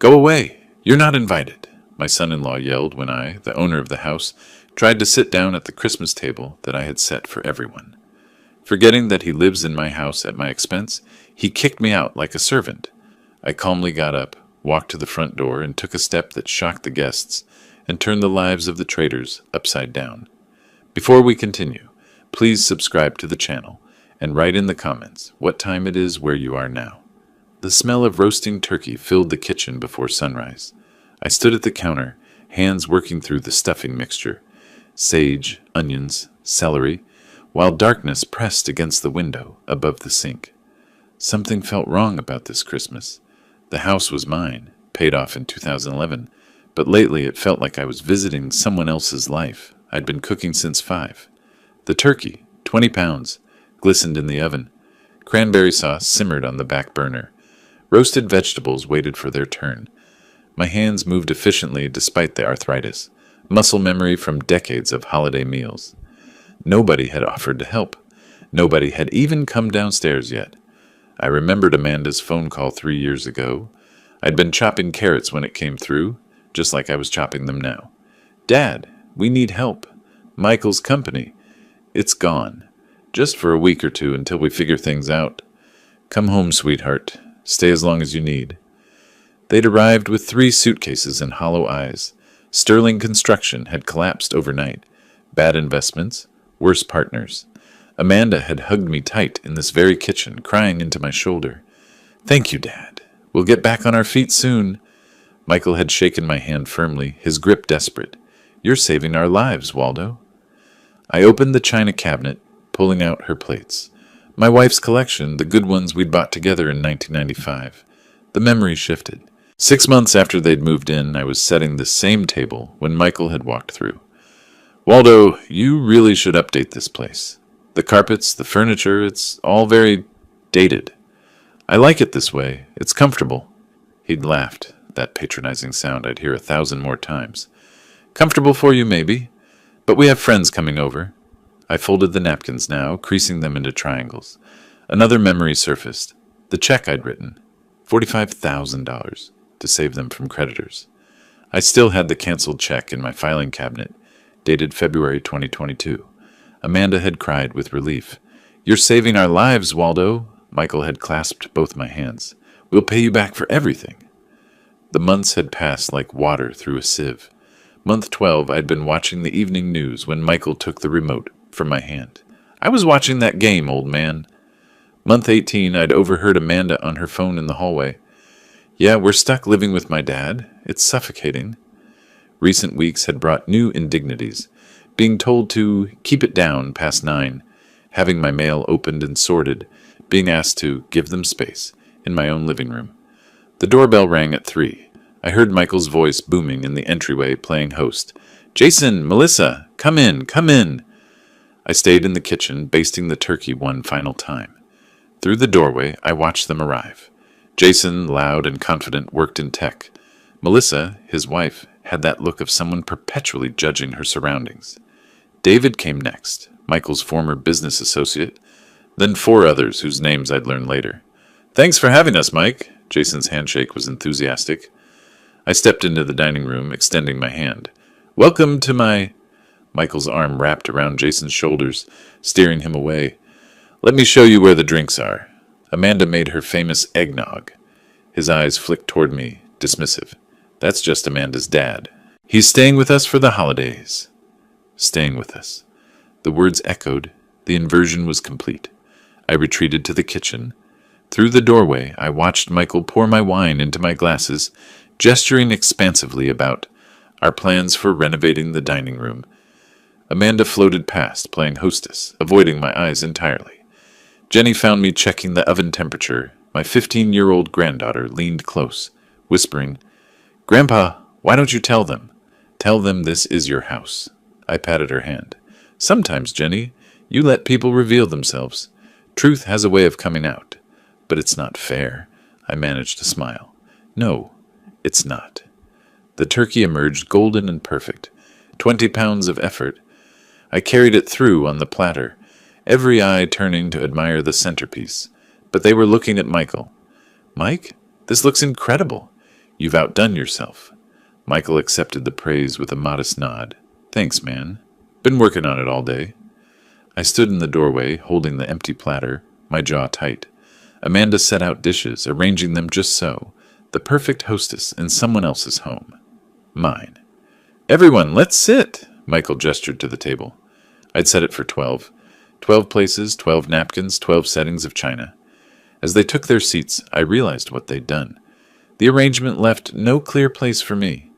"Go away! You're not invited!" my son-in-law yelled when I, the owner of the house, tried to sit down at the Christmas table that I had set for everyone. Forgetting that he lives in my house at my expense, he kicked me out like a servant. I calmly got up, walked to the front door, and took a step that shocked the guests and turned the lives of the traders upside down. Before we continue, please subscribe to the channel and write in the comments what time it is where you are now. The smell of roasting turkey filled the kitchen before sunrise. I stood at the counter, hands working through the stuffing mixture, sage, onions, celery, while darkness pressed against the window above the sink. Something felt wrong about this Christmas. The house was mine, paid off in 2011, but lately it felt like I was visiting someone else's life. I'd been cooking since 5. The turkey, 20 pounds, glistened in the oven. Cranberry sauce simmered on the back burner. Roasted vegetables waited for their turn. My hands moved efficiently despite the arthritis, muscle memory from decades of holiday meals. Nobody had offered to help. Nobody had even come downstairs yet. I remembered Amanda's phone call 3 years ago. I'd been chopping carrots when it came through, just like I was chopping them now. "Dad, we need help. Michael's company. It's gone. Just for a week or two until we figure things out. Come home, sweetheart. Stay as long as you need." They'd arrived with 3 suitcases and hollow eyes. Sterling Construction had collapsed overnight. Bad investments, worse partners. Amanda had hugged me tight in this very kitchen, crying into my shoulder. "Thank you, Dad. We'll get back on our feet soon." Michael had shaken my hand firmly, his grip desperate. "You're saving our lives, Waldo." I opened the china cabinet, pulling out her plates. My wife's collection, the good ones we'd bought together in 1995. The memory shifted. 6 months after they'd moved in, I was setting the same table when Michael had walked through. "Waldo, you really should update this place. The carpets, the furniture, it's all very dated. I like it this way. It's comfortable." He'd laughed, that patronizing sound I'd hear 1,000 more times. "Comfortable for you, maybe, but we have friends coming over." I folded the napkins now, creasing them into triangles. Another memory surfaced. The check I'd written. $45,000 to save them from creditors. I still had the canceled check in my filing cabinet, dated February 2022. Amanda had cried with relief. "You're saving our lives, Waldo." Michael had clasped both my hands. "We'll pay you back for everything." The months had passed like water through a sieve. Month 12, I'd been watching the evening news when Michael took the remote from my hand. "I was watching that game, old man." Month 18, I'd overheard Amanda on her phone in the hallway. "Yeah, we're stuck living with my dad. It's suffocating." Recent weeks had brought new indignities. Being told to keep it down past 9, having my mail opened and sorted, being asked to give them space in my own living room. The doorbell rang at 3. I heard Michael's voice booming in the entryway, playing host. "Jason, Melissa, come in, come in." I stayed in the kitchen, basting the turkey one final time. Through the doorway, I watched them arrive. Jason, loud and confident, worked in tech. Melissa, his wife, had that look of someone perpetually judging her surroundings. David came next, Michael's former business associate, then 4 others whose names I'd learn later. "Thanks for having us, Mike." Jason's handshake was enthusiastic. I stepped into the dining room, extending my hand. "Welcome to my—" Michael's arm wrapped around Jason's shoulders, steering him away. "Let me show you where the drinks are." Amanda made her famous eggnog. His eyes flicked toward me, dismissive. "That's just Amanda's dad. He's staying with us for the holidays." Staying with us. The words echoed. The inversion was complete. I retreated to the kitchen. Through the doorway, I watched Michael pour my wine into my glasses, gesturing expansively about our plans for renovating the dining room. Amanda floated past, playing hostess, avoiding my eyes entirely. Jenny found me checking the oven temperature. My 15-year-old granddaughter leaned close, whispering, "Grandpa, why don't you tell them? Tell them this is your house." I patted her hand. "Sometimes, Jenny, you let people reveal themselves. Truth has a way of coming out. But it's not fair." I managed to smile. "No, it's not." The turkey emerged golden and perfect. 20 pounds of effort. I carried it through on the platter, every eye turning to admire the centerpiece. But they were looking at Michael. "Mike, this looks incredible. You've outdone yourself." Michael accepted the praise with a modest nod. "Thanks, man. Been working on it all day." I stood in the doorway, holding the empty platter, my jaw tight. Amanda set out dishes, arranging them just so. The perfect hostess in someone else's home. Mine. "Everyone, let's sit!" Michael gestured to the table. I'd set it for 12. 12 places, 12 napkins, 12 settings of china. As they took their seats, I realized what they'd done. The arrangement left no clear place for me.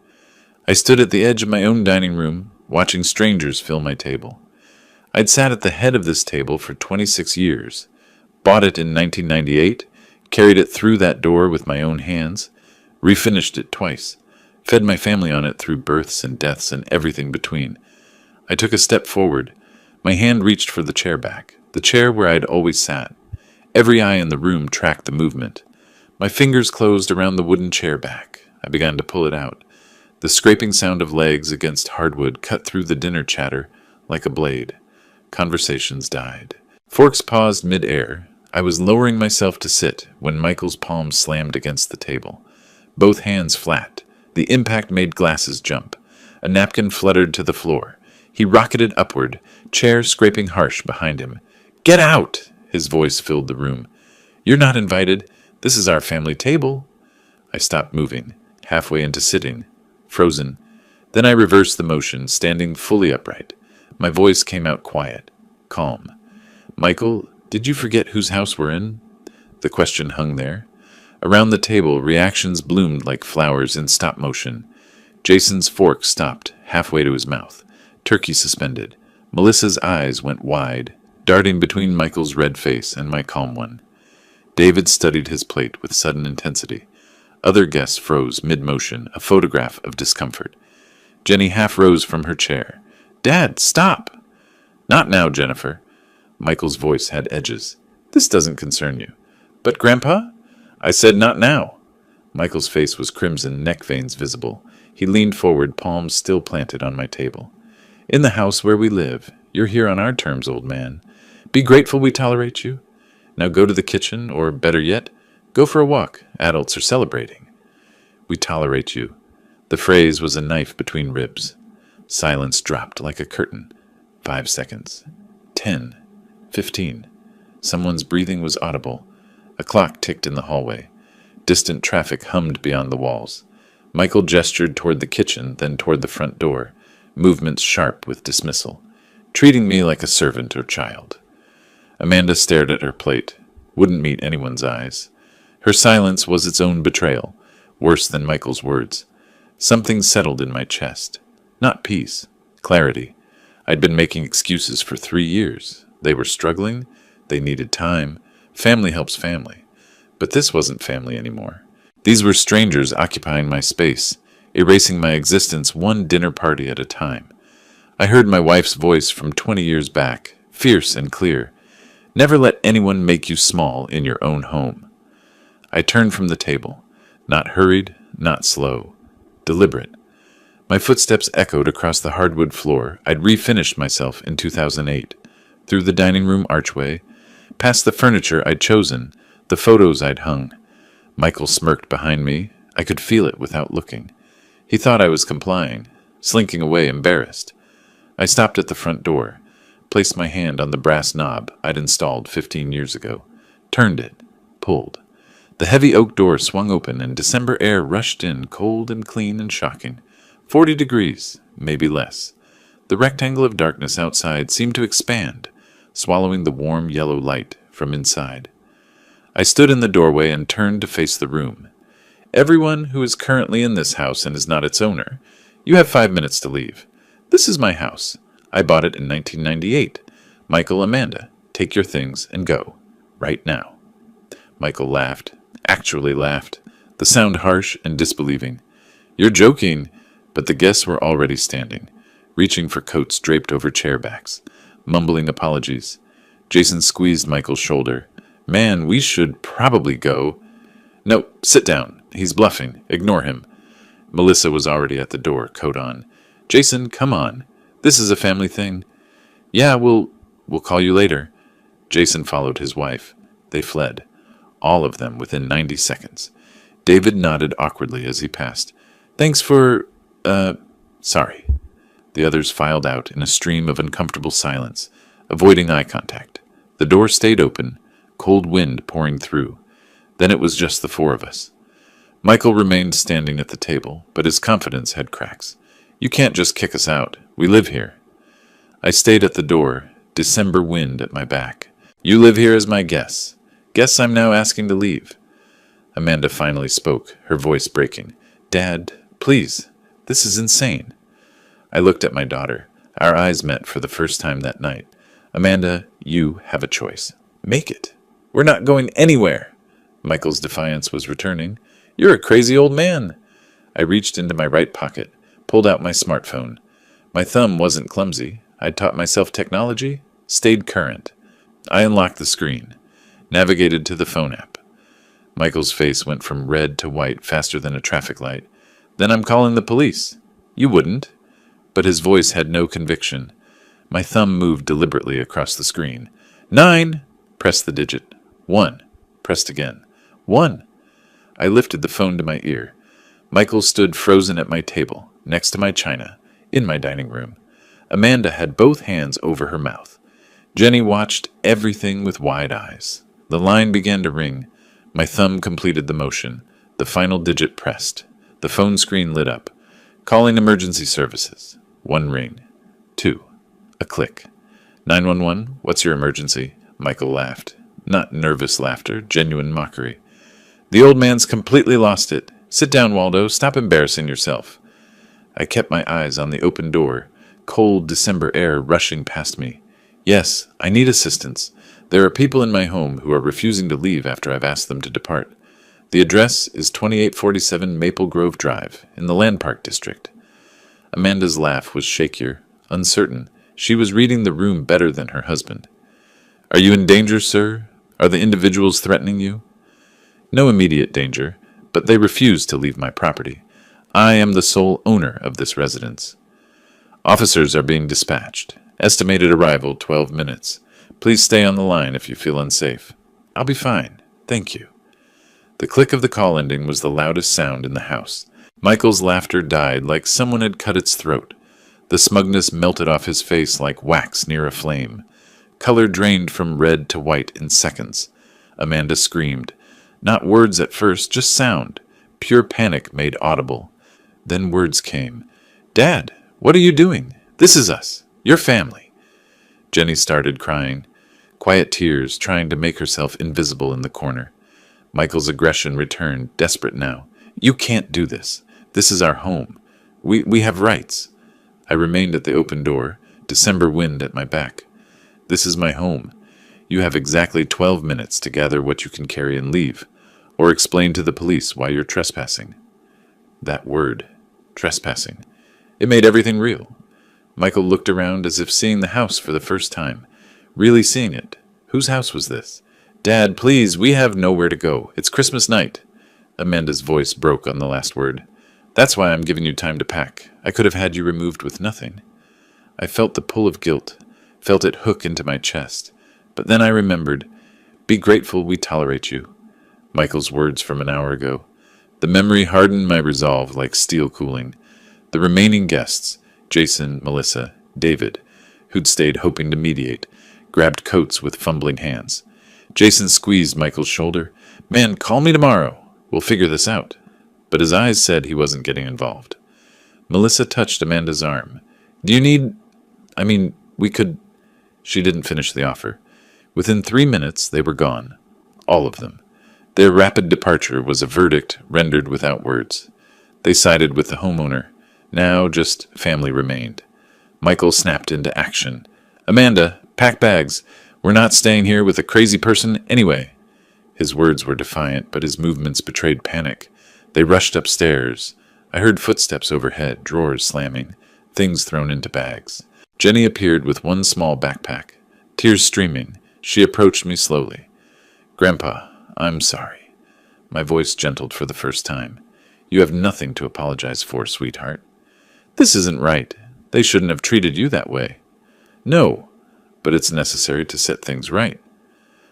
I stood at the edge of my own dining room, watching strangers fill my table. I'd sat at the head of this table for 26 years, bought it in 1998, carried it through that door with my own hands, refinished it twice, fed my family on it through births and deaths and everything between. I took a step forward. My hand reached for the chair back, the chair where I'd always sat. Every eye in the room tracked the movement. My fingers closed around the wooden chair back. I began to pull it out. The scraping sound of legs against hardwood cut through the dinner chatter like a blade. Conversations died. Forks paused mid-air. I was lowering myself to sit when Michael's palm slammed against the table. Both hands flat. The impact made glasses jump. A napkin fluttered to the floor. He rocketed upward, chair scraping harsh behind him. "Get out!" His voice filled the room. "You're not invited. This is our family table." I stopped moving, halfway into sitting, frozen. Then I reversed the motion, standing fully upright. My voice came out quiet, calm. "Michael, did you forget whose house we're in?" The question hung there. Around the table, reactions bloomed like flowers in stop motion. Jason's fork stopped, halfway to his mouth. Turkey suspended. Melissa's eyes went wide, darting between Michael's red face and my calm one. David studied his plate with sudden intensity. Other guests froze mid-motion, a photograph of discomfort. Jenny half rose from her chair. "Dad, stop!" "Not now, Jennifer." Michael's voice had edges. "This doesn't concern you." "But, Grandpa?" "I said not now." Michael's face was crimson, neck veins visible. He leaned forward, palms still planted on my table. "In the house where we live. You're here on our terms, old man. Be grateful we tolerate you. Now go to the kitchen, or better yet, go for a walk. Adults are celebrating." "We tolerate you." The phrase was a knife between ribs. Silence dropped like a curtain. 5 seconds. 10. 15. Someone's breathing was audible. A clock ticked in the hallway. Distant traffic hummed beyond the walls. Michael gestured toward the kitchen, then toward the front door, movements sharp with dismissal, treating me like a servant or child. Amanda stared at her plate, wouldn't meet anyone's eyes. Her silence was its own betrayal, worse than Michael's words. Something settled in my chest. Not peace, clarity. I'd been making excuses for 3 years. They were struggling. They needed time. Family helps family. But this wasn't family anymore. These were strangers occupying my space, erasing my existence one dinner party at a time. I heard my wife's voice from 20 years back, fierce and clear. "Never let anyone make you small in your own home." I turned from the table, not hurried, not slow, deliberate. My footsteps echoed across the hardwood floor. I'd refinished myself in 2008, through the dining room archway, past the furniture I'd chosen, the photos I'd hung. Michael smirked behind me. I could feel it without looking. He thought I was complying, slinking away embarrassed. I stopped at the front door, placed my hand on the brass knob I'd installed 15 years ago, turned it, pulled. The heavy oak door swung open and December air rushed in, cold and clean and shocking. 40 degrees, maybe less. The rectangle of darkness outside seemed to expand, swallowing the warm yellow light from inside. I stood in the doorway and turned to face the room. "Everyone who is currently in this house and is not its owner, you have 5 minutes to leave. This is my house. I bought it in 1998. Michael, Amanda, take your things and go. Right now." Michael laughed, actually laughed, the sound harsh and disbelieving. "You're joking." But the guests were already standing, reaching for coats draped over chair backs, mumbling apologies. Jason squeezed Michael's shoulder. "Man, we should probably go." "No, sit down. He's bluffing. Ignore him." Melissa was already at the door, coat on. "Jason, come on. This is a family thing." "Yeah, we'll call you later." Jason followed his wife. They fled, all of them within 90 seconds. David nodded awkwardly as he passed. Thanks for, sorry. The others filed out in a stream of uncomfortable silence, avoiding eye contact. The door stayed open, cold wind pouring through. Then it was just the four of us. Michael remained standing at the table, but his confidence had cracks. You can't just kick us out. We live here. I stayed at the door, December wind at my back. You live here as my guest. Guess I'm now asking to leave. Amanda finally spoke, her voice breaking. Dad, please. This is insane. I looked at my daughter. Our eyes met for the first time that night. Amanda, you have a choice. Make it. We're not going anywhere. Michael's defiance was returning. You're a crazy old man. I reached into my right pocket, pulled out my smartphone. My thumb wasn't clumsy. I'd taught myself technology, stayed current. I unlocked the screen, navigated to the phone app. Michael's face went from red to white faster than a traffic light. Then I'm calling the police. You wouldn't. But his voice had no conviction. My thumb moved deliberately across the screen. 9. Pressed the digit. 1. Pressed again. 1. I lifted the phone to my ear. Michael stood frozen at my table, next to my china, in my dining room. Amanda had both hands over her mouth. Jenny watched everything with wide eyes. The line began to ring. My thumb completed the motion. The final digit pressed. The phone screen lit up. Calling emergency services. 1 ring. 2. A click. 911, what's your emergency? Michael laughed. Not nervous laughter, genuine mockery. The old man's completely lost it. Sit down, Waldo. Stop embarrassing yourself. I kept my eyes on the open door, cold December air rushing past me. Yes, I need assistance. There are people in my home who are refusing to leave after I've asked them to depart. The address is 2847 Maple Grove Drive, in the Land Park District. Amanda's laugh was shakier, uncertain. She was reading the room better than her husband. Are you in danger, sir? Are the individuals threatening you? No immediate danger, but they refuse to leave my property. I am the sole owner of this residence. Officers are being dispatched. Estimated arrival 12 minutes. Please stay on the line if you feel unsafe. I'll be fine. Thank you. The click of the call ending was the loudest sound in the house. Michael's laughter died like someone had cut its throat. The smugness melted off his face like wax near a flame. Color drained from red to white in seconds. Amanda screamed. Not words at first, just sound. Pure panic made audible. Then words came. Dad, what are you doing? This is us. Your family. Jenny started crying. Quiet tears, trying to make herself invisible in the corner. Michael's aggression returned, desperate now. You can't do this. This is our home. We have rights. I remained at the open door, December wind at my back. This is my home. You have exactly 12 minutes to gather what you can carry and leave, or explain to the police why you're trespassing. That word, trespassing. It made everything real. Michael looked around as if seeing the house for the first time. Really seeing it. Whose house was this? Dad, please, we have nowhere to go. It's Christmas night. Amanda's voice broke on the last word. That's why I'm giving you time to pack. I could have had you removed with nothing. I felt the pull of guilt, felt it hook into my chest. But then I remembered, be grateful we tolerate you. Michael's words from an hour ago. The memory hardened my resolve like steel cooling. The remaining guests, Jason, Melissa, David, who'd stayed hoping to mediate, grabbed coats with fumbling hands. Jason squeezed Michael's shoulder. Man, call me tomorrow. We'll figure this out. But his eyes said he wasn't getting involved. Melissa touched Amanda's arm. Do you need... we could... She didn't finish the offer. Within 3 minutes, they were gone. All of them. Their rapid departure was a verdict rendered without words. They sided with the homeowner. Now just family remained. Michael snapped into action. Amanda, pack bags. We're not staying here with a crazy person anyway. His words were defiant, but his movements betrayed panic. They rushed upstairs. I heard footsteps overhead, drawers slamming, things thrown into bags. Jenny appeared with one small backpack. Tears streaming, she approached me slowly. Grandpa, I'm sorry. My voice gentled for the first time. You have nothing to apologize for, sweetheart. This isn't right. They shouldn't have treated you that way. No, but it's necessary to set things right.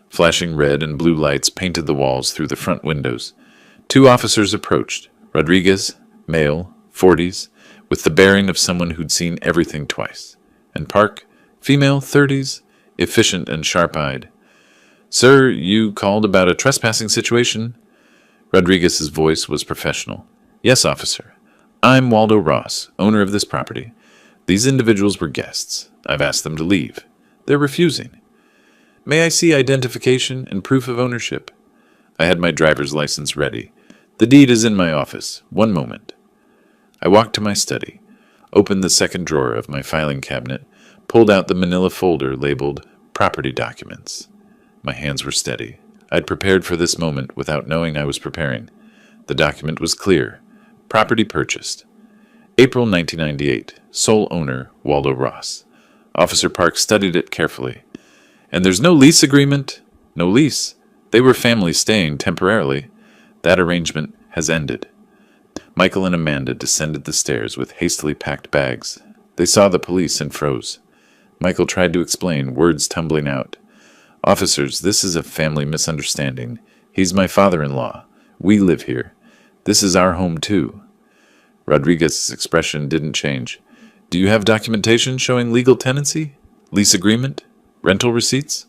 Flashing red and blue lights painted the walls through the front windows. Two officers approached. Rodriguez, male, 40s, with the bearing of someone who'd seen everything twice. And Park, female, 30s, efficient and sharp-eyed. "Sir, you called about a trespassing situation?" Rodriguez's voice was professional. "Yes, officer. I'm Waldo Ross, owner of this property. These individuals were guests. I've asked them to leave. They're refusing. May I see identification and proof of ownership?" I had my driver's license ready. "The deed is in my office. One moment." I walked to my study, opened the second drawer of my filing cabinet, pulled out the manila folder labeled Property Documents. My hands were steady. I'd prepared for this moment without knowing I was preparing. The document was clear. Property purchased. April 1998. Sole owner, Waldo Ross. Officer Park studied it carefully. "And there's no lease agreement?" "No lease. They were family staying temporarily. That arrangement has ended." Michael and Amanda descended the stairs with hastily packed bags. They saw the police and froze. Michael tried to explain, words tumbling out. "Officers, this is a family misunderstanding. He's my father-in-law. We live here. This is our home, too." Rodriguez's expression didn't change. "Do you have documentation showing legal tenancy? Lease agreement? Rental receipts?"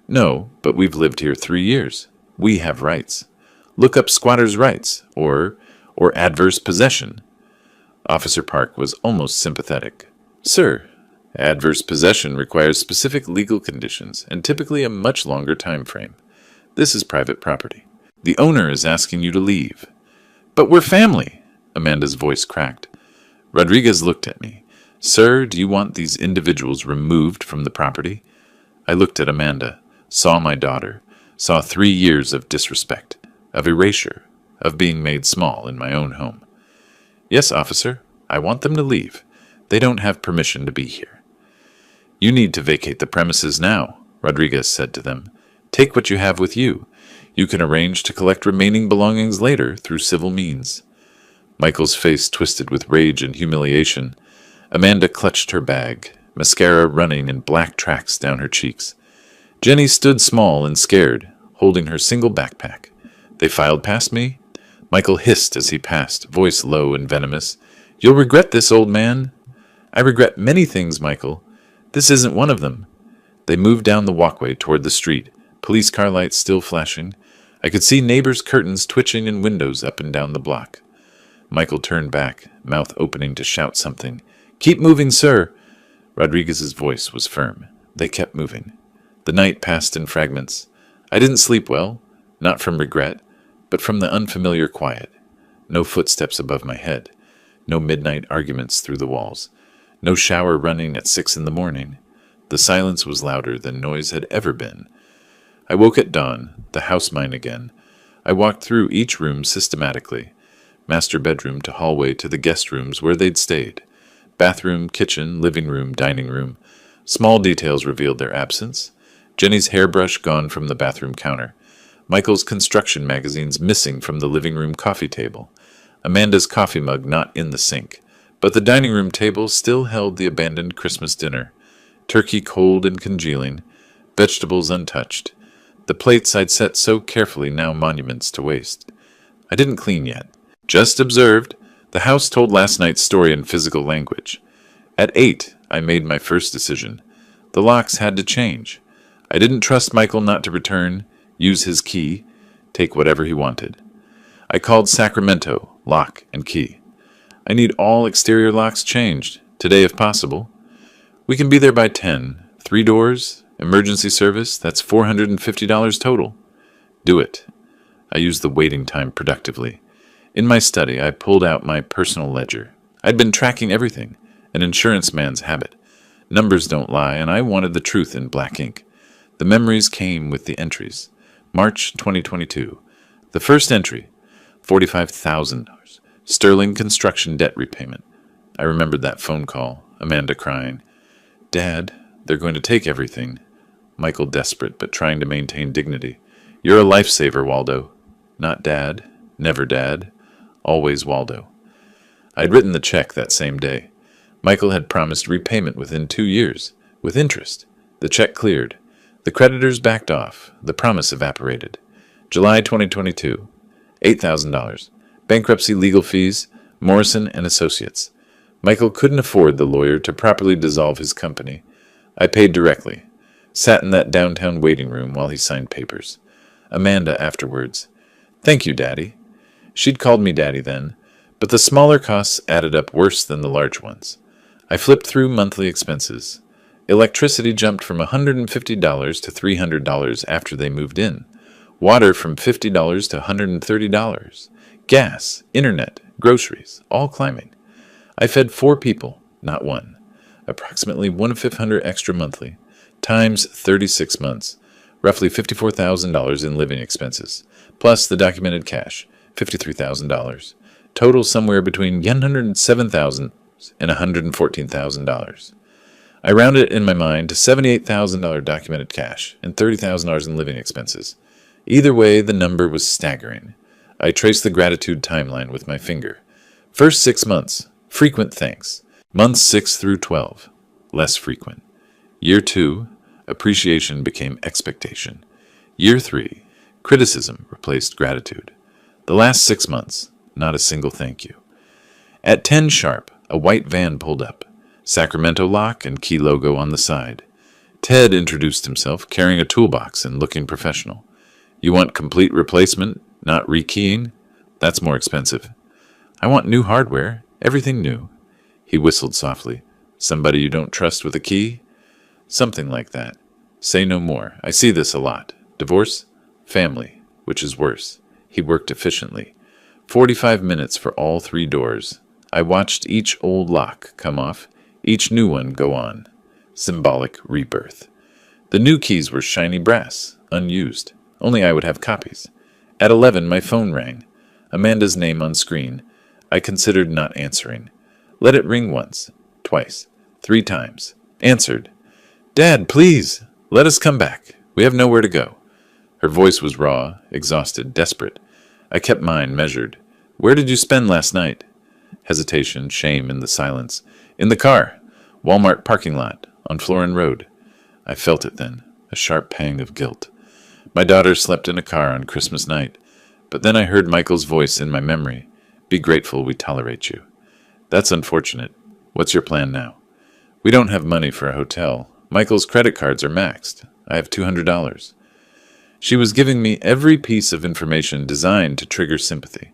"No, but we've lived here 3 years. We have rights. Look up squatters' rights, or adverse possession." Officer Park was almost sympathetic. "Sir, adverse possession requires specific legal conditions and typically a much longer time frame. This is private property. The owner is asking you to leave." "But we're family," Amanda's voice cracked. Rodriguez looked at me. "Sir, do you want these individuals removed from the property?" I looked at Amanda, saw my daughter, saw 3 years of disrespect, of erasure, of being made small in my own home. "Yes, officer, I want them to leave. They don't have permission to be here." "You need to vacate the premises now," Rodriguez said to them. "Take what you have with you. You can arrange to collect remaining belongings later through civil means." Michael's face twisted with rage and humiliation. Amanda clutched her bag, mascara running in black tracks down her cheeks. Jenny stood small and scared, holding her single backpack. They filed past me. Michael hissed as he passed, voice low and venomous. "You'll regret this, old man." "I regret many things, Michael. This isn't one of them." They moved down the walkway toward the street, police car lights still flashing. I could see neighbors' curtains twitching in windows up and down the block. Michael turned back, mouth opening to shout something. "Keep moving, sir." Rodriguez's voice was firm. They kept moving. The night passed in fragments. I didn't sleep well, not from regret, but from the unfamiliar quiet. No footsteps above my head. No midnight arguments through the walls. No shower running at 6 in the morning. The silence was louder than noise had ever been. I woke at dawn, the house mine again. I walked through each room systematically. Master bedroom to hallway to the guest rooms where they'd stayed. Bathroom, kitchen, living room, dining room. Small details revealed their absence. Jenny's hairbrush gone from the bathroom counter. Michael's construction magazines missing from the living room coffee table. Amanda's coffee mug not in the sink. But the dining room table still held the abandoned Christmas dinner. Turkey cold and congealing. Vegetables untouched. The plates I'd set so carefully now monuments to waste. I didn't clean yet. Just observed. The house told last night's story in physical language. At 8, I made my first decision. The locks had to change. I didn't trust Michael not to return, use his key, take whatever he wanted. I called Sacramento, lock and key. "I need all exterior locks changed, today if possible." "We can be there by 10. 3 doors, emergency service, that's $450 total." "Do it." I used the waiting time productively. In my study, I pulled out my personal ledger. I'd been tracking everything, an insurance man's habit. Numbers don't lie, and I wanted the truth in black ink. The memories came with the entries. March 2022. The first entry, $45,000. Sterling construction debt repayment. I remembered that phone call, Amanda crying. "Dad, they're going to take everything." Michael desperate, but trying to maintain dignity. "You're a lifesaver, Waldo." Not Dad, never Dad. Always Waldo. I'd written the check that same day. Michael had promised repayment within 2 years, with interest. The check cleared. The creditors backed off. The promise evaporated. July 2022. $8,000. Bankruptcy legal fees, Morrison and Associates. Michael couldn't afford the lawyer to properly dissolve his company. I paid directly. Sat in that downtown waiting room while he signed papers. Amanda afterwards. Thank you, Daddy. She'd called me Daddy then, but the smaller costs added up worse than the large ones. I flipped through monthly expenses. Electricity jumped from $150 to $300 after they moved in. Water from $50 to $130. Gas, internet, groceries, all climbing. I fed 4 people, not one. Approximately $1,500 extra monthly, times 36 months, roughly $54,000 in living expenses, plus the documented cash, $53,000. Total somewhere between $107,000 and $114,000. I rounded it in my mind to $78,000 documented cash and $30,000 in living expenses. Either way, the number was staggering. I traced the gratitude timeline with my finger. First 6 months, frequent thanks. Months 6 through 12, less frequent. Year 2, appreciation became expectation. Year 3, criticism replaced gratitude. The last 6 months, not a single thank you. At 10 sharp, a white van pulled up. Sacramento lock and key logo on the side. Ted introduced himself, carrying a toolbox and looking professional. You want complete replacement, not rekeying? That's more expensive. I want new hardware, everything new. He whistled softly. Somebody you don't trust with a key? Something like that. Say no more. I see this a lot. Divorce? Family, which is worse. He worked efficiently. 45 minutes for all 3 doors. I watched each old lock come off, each new one go on. Symbolic rebirth. The new keys were shiny brass, unused. Only I would have copies. At 11, my phone rang. Amanda's name on screen. I considered not answering. Let it ring once, twice, 3 times. Answered. Dad, please, let us come back. We have nowhere to go. Her voice was raw, exhausted, desperate. I kept mine measured. Where did you spend last night? Hesitation, shame in the silence. In the car. Walmart parking lot, on Florin Road. I felt it then, a sharp pang of guilt. My daughter slept in a car on Christmas night, but then I heard Michael's voice in my memory. Be grateful we tolerate you. That's unfortunate. What's your plan now? We don't have money for a hotel. Michael's credit cards are maxed. I have $200. She was giving me every piece of information designed to trigger sympathy.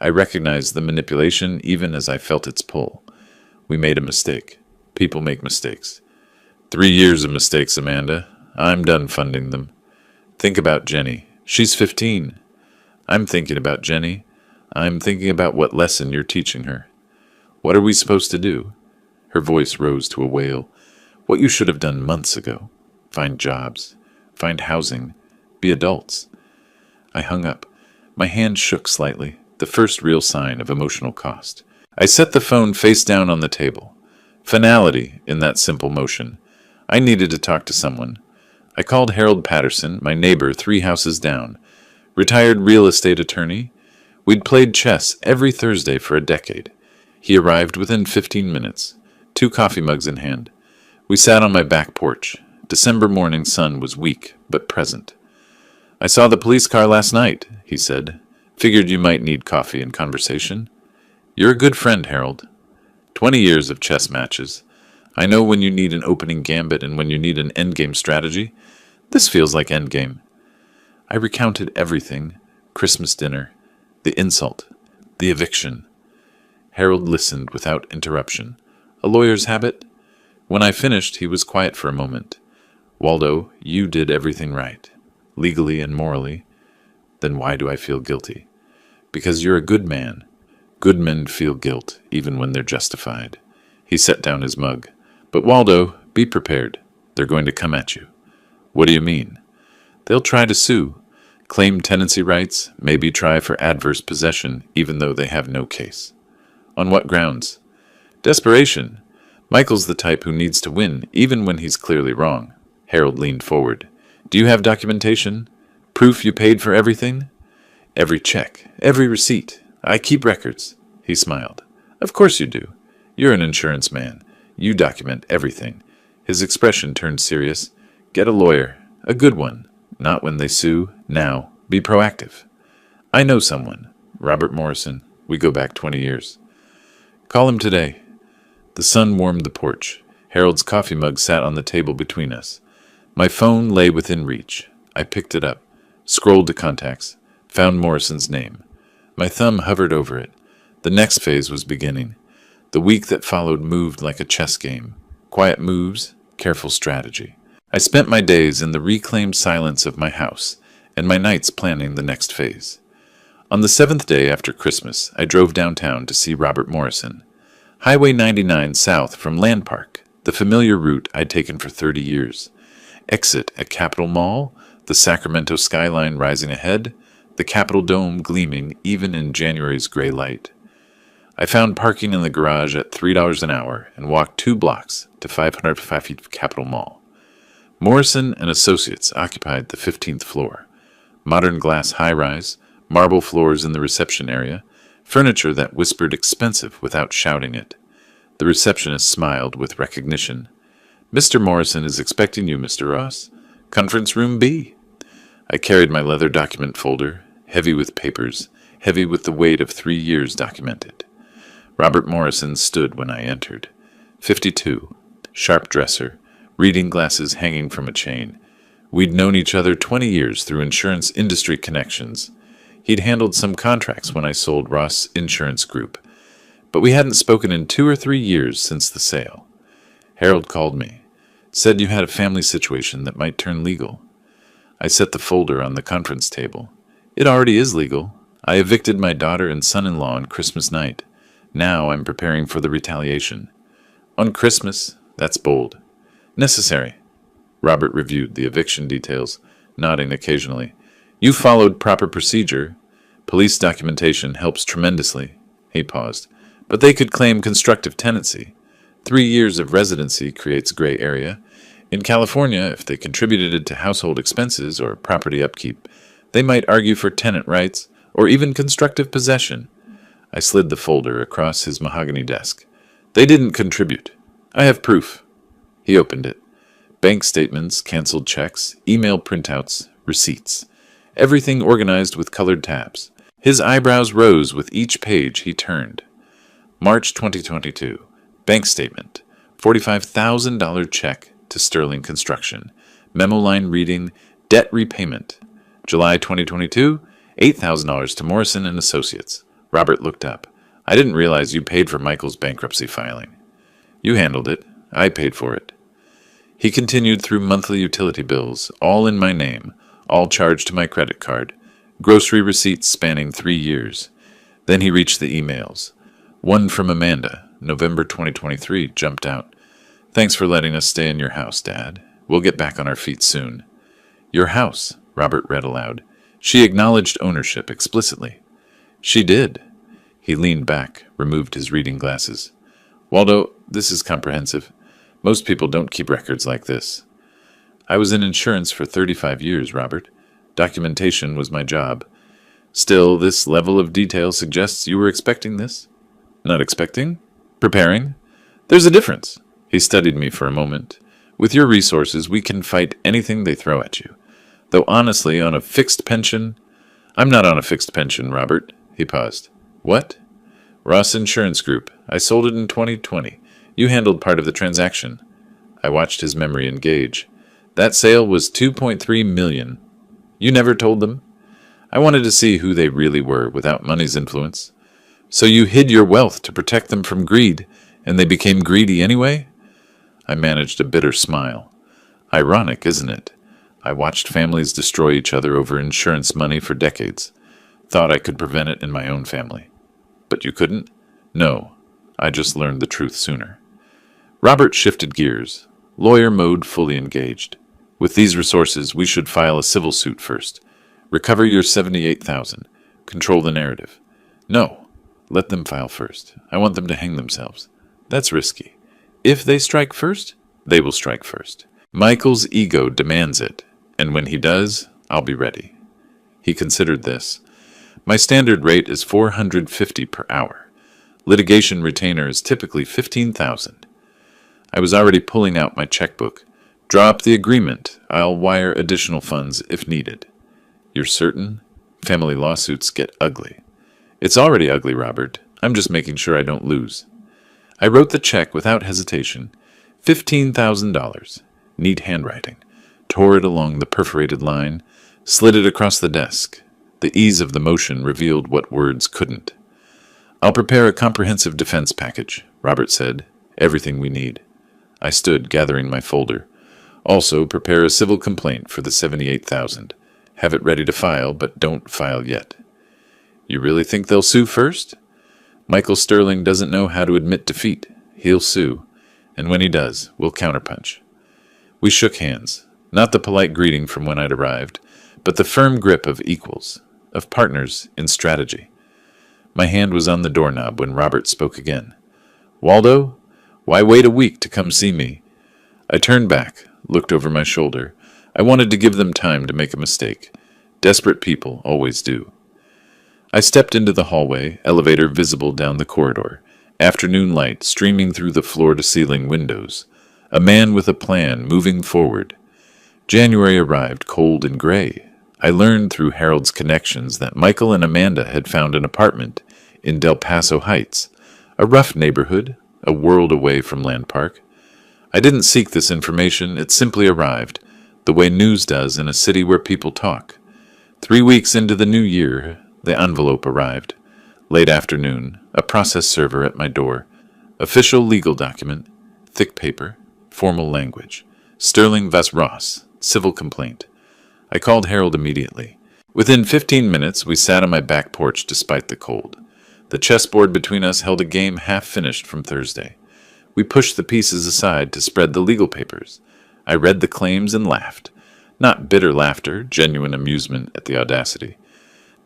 I recognized the manipulation even as I felt its pull. We made a mistake. People make mistakes. 3 years of mistakes, Amanda. I'm done funding them. Think about Jenny. She's 15. I'm thinking about Jenny. I'm thinking about what lesson you're teaching her. What are we supposed to do? Her voice rose to a wail. What you should have done months ago. Find jobs. Find housing. Be adults. I hung up. My hand shook slightly, the first real sign of emotional cost. I set the phone face down on the table. Finality in that simple motion. I needed to talk to someone. I called Harold Patterson, my neighbor 3 houses down. Retired real estate attorney. We'd played chess every Thursday for a decade. He arrived within 15 minutes, 2 coffee mugs in hand. We sat on my back porch. December morning sun was weak, but present. I saw the police car last night, he said. Figured you might need coffee and conversation. You're a good friend, Harold. 20 years of chess matches. I know when you need an opening gambit and when you need an endgame strategy. This feels like endgame. I recounted everything. Christmas dinner, the insult, the eviction. Harold listened without interruption. A lawyer's habit? When I finished, he was quiet for a moment. Waldo, you did everything right, legally and morally. Then why do I feel guilty? Because you're a good man. Good men feel guilt, even when they're justified. He set down his mug. But Waldo, be prepared. They're going to come at you. What do you mean? They'll try to sue, claim tenancy rights, maybe try for adverse possession, even though they have no case. On what grounds? Desperation. Michael's the type who needs to win, even when he's clearly wrong. Harold leaned forward. Do you have documentation? Proof you paid for everything? Every check, every receipt. I keep records. He smiled. Of course you do. You're an insurance man. You document everything. His expression turned serious. Get a lawyer. A good one. Not when they sue. Now. Be proactive. I know someone. Robert Morrison. We go back 20 years. Call him today. The sun warmed the porch. Harold's coffee mug sat on the table between us. My phone lay within reach. I picked it up, scrolled to contacts, found Morrison's name. My thumb hovered over it. The next phase was beginning. The week that followed moved like a chess game. Quiet moves, careful strategy. I spent my days in the reclaimed silence of my house, and my nights planning the next phase. On the 7th day after Christmas, I drove downtown to see Robert Morrison. Highway 99 south from Land Park, the familiar route I'd taken for 30 years. Exit at Capitol Mall, the Sacramento skyline rising ahead, the Capitol Dome gleaming even in January's gray light. I found parking in the garage at $3 an hour and walked 2 blocks to 505 feet Capitol Mall. Morrison and Associates occupied the 15th floor. Modern glass high-rise, marble floors in the reception area, furniture that whispered expensive without shouting it. The receptionist smiled with recognition. Mr. Morrison is expecting you, Mr. Ross. Conference room B. I carried my leather document folder, heavy with papers, heavy with the weight of 3 years documented. Robert Morrison stood when I entered. 52, sharp dresser, reading glasses hanging from a chain. We'd known each other 20 years through insurance industry connections. He'd handled some contracts when I sold Ross Insurance Group, but we hadn't spoken in 2 or 3 years since the sale. Harold called me, said you had a family situation that might turn legal. I set the folder on the conference table. It already is legal. I evicted my daughter and son-in-law on Christmas night. Now I'm preparing for the retaliation. On Christmas, that's bold. Necessary. Robert reviewed the eviction details, nodding occasionally. You followed proper procedure. Police documentation helps tremendously. He paused. But they could claim constructive tenancy. 3 years of residency creates gray area. In California, if they contributed to household expenses or property upkeep, they might argue for tenant rights or even constructive possession. I slid the folder across his mahogany desk. They didn't contribute. I have proof. He opened it. Bank statements, canceled checks, email printouts, receipts. Everything organized with colored tabs. His eyebrows rose with each page he turned. March 2022. Bank statement. $45,000 check to Sterling Construction. Memo line reading, debt repayment. July 2022, $8,000 to Morrison and Associates. Robert looked up. I didn't realize you paid for Michael's bankruptcy filing. You handled it. I paid for it. He continued through monthly utility bills, all in my name, all charged to my credit card, grocery receipts spanning 3 years. Then he reached the emails. One from Amanda, November 2023, jumped out. Thanks for letting us stay in your house, Dad. We'll get back on our feet soon. Your house, Robert read aloud. She acknowledged ownership explicitly. She did. He leaned back, removed his reading glasses. Waldo, this is comprehensive. Most people don't keep records like this. I was in insurance for 35 years, Robert. Documentation was my job. Still, this level of detail suggests you were expecting this? Not expecting? Preparing? There's a difference. He studied me for a moment. With your resources, we can fight anything they throw at you. Though honestly, on a fixed pension... I'm not on a fixed pension, Robert. He paused. What? Ross Insurance Group. I sold it in 2020. You handled part of the transaction. I watched his memory engage. That sale was $2.3 million. You never told them? I wanted to see who they really were without money's influence. So you hid your wealth to protect them from greed, and they became greedy anyway? I managed a bitter smile. Ironic, isn't it? I watched families destroy each other over insurance money for decades. Thought I could prevent it in my own family. But you couldn't? No. I just learned the truth sooner. Robert shifted gears. Lawyer mode fully engaged. With these resources, we should file a civil suit first. Recover your $78,000. Control the narrative. No. Let them file first. I want them to hang themselves. That's risky. If they strike first, they will strike first. Michael's ego demands it, and when he does, I'll be ready. He considered this. My standard rate is $450 per hour. Litigation retainer is typically $15,000. I was already pulling out my checkbook. Draw up the agreement. I'll wire additional funds if needed. You're certain? family lawsuits get ugly. It's already ugly, Robert. I'm just making sure I don't lose. I wrote the check without hesitation. $15,000. Neat handwriting. Tore it along the perforated line, slid it across the desk. The ease of the motion revealed what words couldn't. I'll prepare a comprehensive defense package, Robert said. Everything we need. I stood, gathering my folder. Also, prepare a civil complaint for the $78,000. Have it ready to file, but don't file yet. You really think they'll sue first? Michael Sterling doesn't know how to admit defeat. He'll sue, and when he does, we'll counterpunch. We shook hands, not the polite greeting from when I'd arrived, but the firm grip of equals, of partners in strategy. My hand was on the doorknob when Robert spoke again. Waldo, why wait a week to come see me? I turned back, looked over my shoulder. I wanted to give them time to make a mistake. Desperate people always do. I stepped into the hallway, elevator visible down the corridor, afternoon light streaming through the floor-to-ceiling windows. A man with a plan moving forward. January arrived cold and gray. I learned through Harold's connections that Michael and Amanda had found an apartment in Del Paso Heights, a rough neighborhood, a world away from Land Park. I didn't seek this information, it simply arrived, the way news does in a city where people talk. 3 weeks into the new year, the envelope arrived. Late afternoon, a process server at my door. Official legal document, thick paper, formal language. Sterling Vas Ross, civil complaint. I called Harold immediately. Within 15 minutes, we sat on my back porch despite the cold. The chessboard between us held a game half finished from Thursday. We pushed the pieces aside to spread the legal papers. I read the claims and laughed. Not bitter laughter, genuine amusement at the audacity.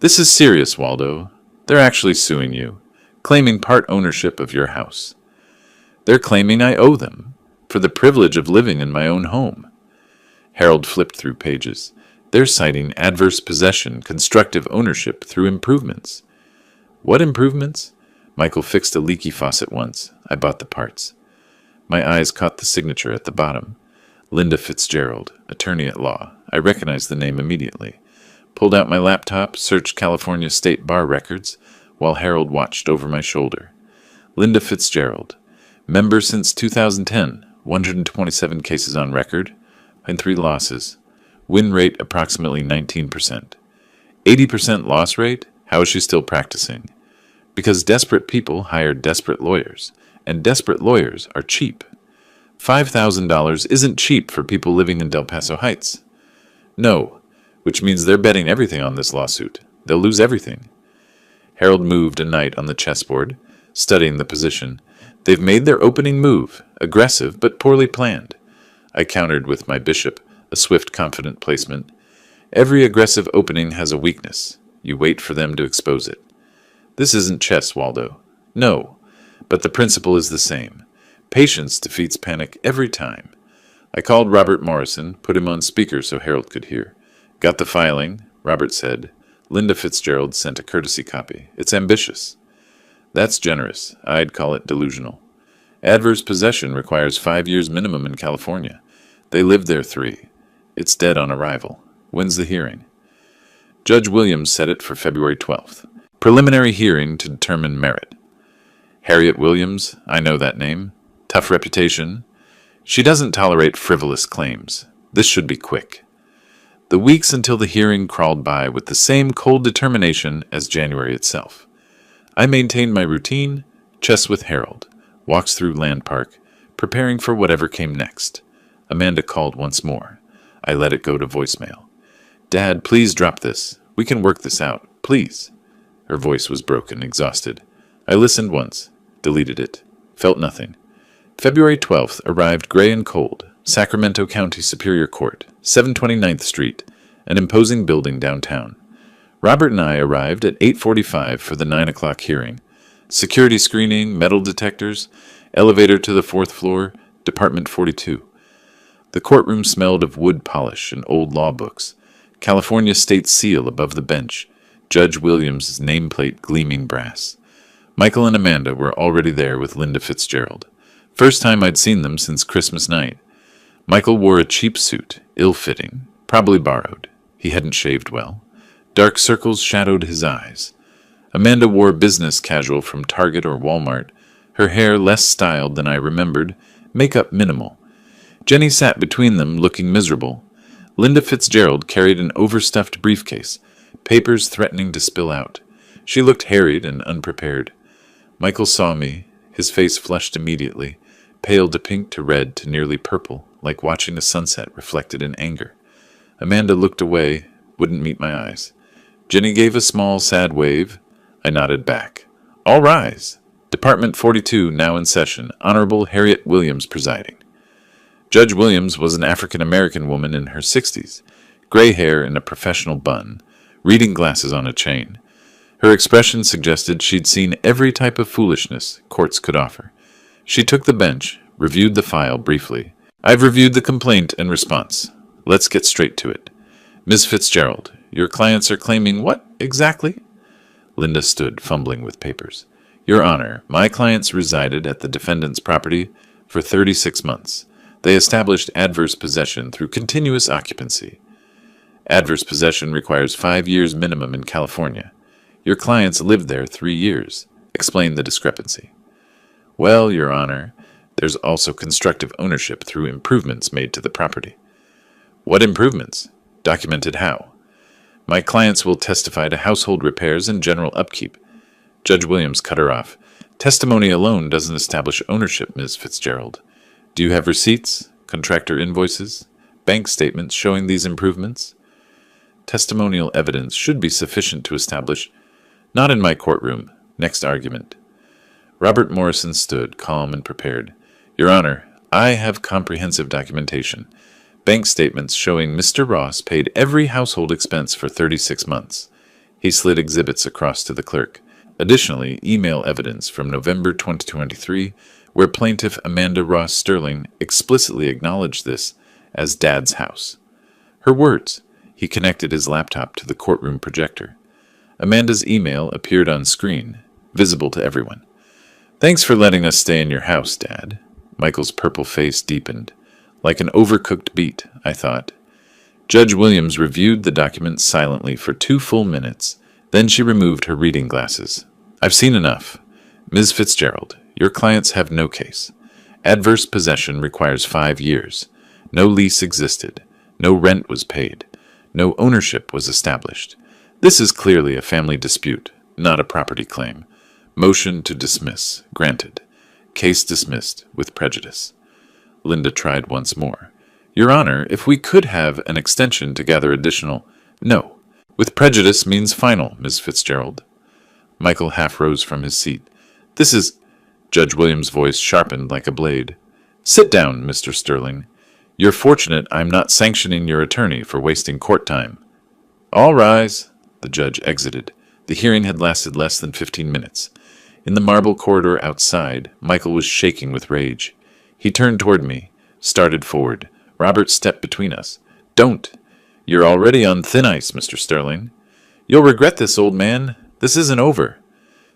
This is serious, Waldo. They're actually suing you, claiming part ownership of your house. They're claiming I owe them for the privilege of living in my own home. Harold flipped through pages. They're citing adverse possession, constructive ownership through improvements. What improvements? Michael fixed a leaky faucet once. I bought the parts. My eyes caught the signature at the bottom. Linda Fitzgerald, attorney at law. I recognized the name immediately. Pulled out my laptop, searched California State Bar records, while Harold watched over my shoulder. Linda Fitzgerald. Member since 2010. 127 cases on record, and 3 losses. Win rate approximately 19%. 80% loss rate? How is she still practicing? Because desperate people hire desperate lawyers, and desperate lawyers are cheap. $5,000 isn't cheap for people living in Del Paso Heights. No, which means they're betting everything on this lawsuit. They'll lose everything. Harold moved a knight on the chessboard, studying the position. They've made their opening move, aggressive but poorly planned. I countered with my bishop, a swift, confident placement. Every aggressive opening has a weakness. You wait for them to expose it. This isn't chess, Waldo. No, but the principle is the same. Patience defeats panic every time. I called Robert Morrison, put him on speaker so Harold could hear. Got the filing, Robert said. Linda Fitzgerald sent a courtesy copy. It's ambitious. That's generous. I'd call it delusional. Adverse possession requires 5 years minimum in California. They lived there 3. It's dead on arrival. When's the hearing? Judge Williams set it for February 12th. Preliminary hearing to determine merit. Harriet Williams, I know that name. Tough reputation. She doesn't tolerate frivolous claims. This should be quick. The weeks until the hearing crawled by with the same cold determination as January itself. I maintained my routine, chess with Harold, walks through Land Park, preparing for whatever came next. Amanda called once more. I let it go to voicemail. Dad, please drop this. We can work this out. Please. Her voice was broken, exhausted. I listened once, deleted it, felt nothing. February 12th arrived gray and cold. Sacramento County Superior Court, 729th Street, an imposing building downtown. Robert and I arrived at 8:45 for the 9 o'clock hearing. Security screening, metal detectors, elevator to the 4th floor, Department 42. The courtroom smelled of wood polish and old law books. California State SIL above the bench. Judge Williams' nameplate gleaming brass. Michael and Amanda were already there with Linda Fitzgerald. First time I'd seen them since Christmas night. Michael wore a cheap suit, ill-fitting, probably borrowed. He hadn't shaved well. Dark circles shadowed his eyes. Amanda wore business casual from Target or Walmart, her hair less styled than I remembered, makeup minimal. Jenny sat between them, looking miserable. Linda Fitzgerald carried an overstuffed briefcase, papers threatening to spill out. She looked harried and unprepared. Michael saw me, his face flushed immediately, pale to pink to red to nearly purple, like watching a sunset reflected in anger. Amanda looked away, wouldn't meet my eyes. Jenny gave a small, sad wave. I nodded back. All rise. Department 42 now in session. Honorable Harriet Williams presiding. Judge Williams was an African-American woman in her 60s, gray hair in a professional bun, reading glasses on a chain. Her expression suggested she'd seen every type of foolishness courts could offer. She took the bench, reviewed the file briefly. I've reviewed the complaint and response. Let's get straight to it. Ms. Fitzgerald, your clients are claiming what, exactly? Linda stood, fumbling with papers. Your Honor, my clients resided at the defendant's property for 36 months. They established adverse possession through continuous occupancy. Adverse possession requires 5 years minimum in California. Your clients lived there 3 years. Explain the discrepancy. Well, Your Honor, there's also constructive ownership through improvements made to the property. What improvements? Documented how? My clients will testify to household repairs and general upkeep. Judge Williams cut her off. Testimony alone doesn't establish ownership, Ms. Fitzgerald. Do you have receipts, contractor invoices, bank statements showing these improvements? Testimonial evidence should be sufficient to establish. Not in my courtroom. Next argument. Robert Morrison stood, calm and prepared. Your Honor, I have comprehensive documentation. Bank statements showing Mr. Ross paid every household expense for 36 months. He slid exhibits across to the clerk. Additionally, email evidence from November 2023, where plaintiff Amanda Ross Sterling explicitly acknowledged this as Dad's house. Her words. He connected his laptop to the courtroom projector. Amanda's email appeared on screen, visible to everyone. Thanks for letting us stay in your house, Dad. Michael's purple face deepened. Like an overcooked beet, I thought. Judge Williams reviewed the document silently for 2 full minutes. Then she removed her reading glasses. I've seen enough. Ms. Fitzgerald, your clients have no case. Adverse possession requires 5 years. No lease existed. No rent was paid. No ownership was established. This is clearly a family dispute, not a property claim. Motion to dismiss, granted. Case dismissed with prejudice. Linda tried once more. Your Honor, if we could have an extension to gather additional... No. With prejudice means final, Ms. Fitzgerald. Michael half rose from his seat. This is... Judge Williams' voice sharpened like a blade. Sit down, Mr. Sterling. You're fortunate I'm not sanctioning your attorney for wasting court time. All rise. The judge exited. The hearing had lasted less than 15 minutes. In the marble corridor outside, Michael was shaking with rage. He turned toward me, started forward. Robert stepped between us. Don't. You're already on thin ice, Mr. Sterling. You'll regret this, old man. This isn't over.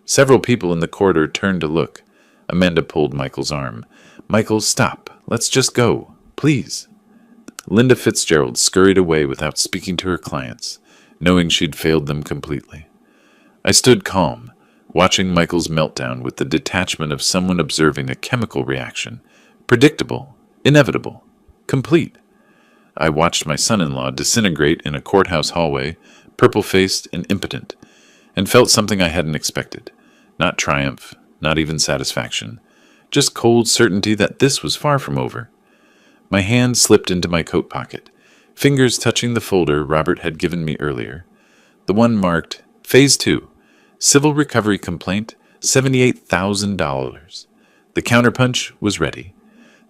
Several people in the corridor turned to look. Amanda pulled Michael's arm. Michael, stop. Let's just go. Please. Linda Fitzgerald scurried away without speaking to her clients, knowing she'd failed them completely. I stood calm, watching Michael's meltdown with the detachment of someone observing a chemical reaction. Predictable, inevitable, complete. I watched my son-in-law disintegrate in a courthouse hallway, purple-faced and impotent, and felt something I hadn't expected. Not triumph, not even satisfaction. Just cold certainty that this was far from over. My hand slipped into my coat pocket, fingers touching the folder Robert had given me earlier. The one marked, Phase 2, Civil Recovery Complaint, $78,000. The counterpunch was ready.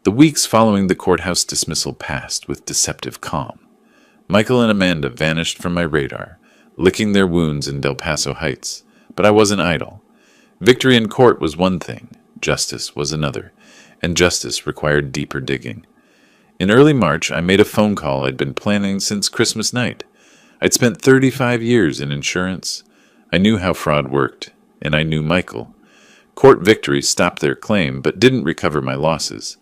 The weeks following the courthouse dismissal passed with deceptive calm. Michael and Amanda vanished from my radar, licking their wounds in Del Paso Heights. But I wasn't idle. Victory in court was one thing, justice was another, and justice required deeper digging. In early March, I made a phone call I'd been planning since Christmas night. I'd spent 35 years in insurance. I knew how fraud worked, and I knew Michael. Court victory stopped their claim, but didn't recover my losses.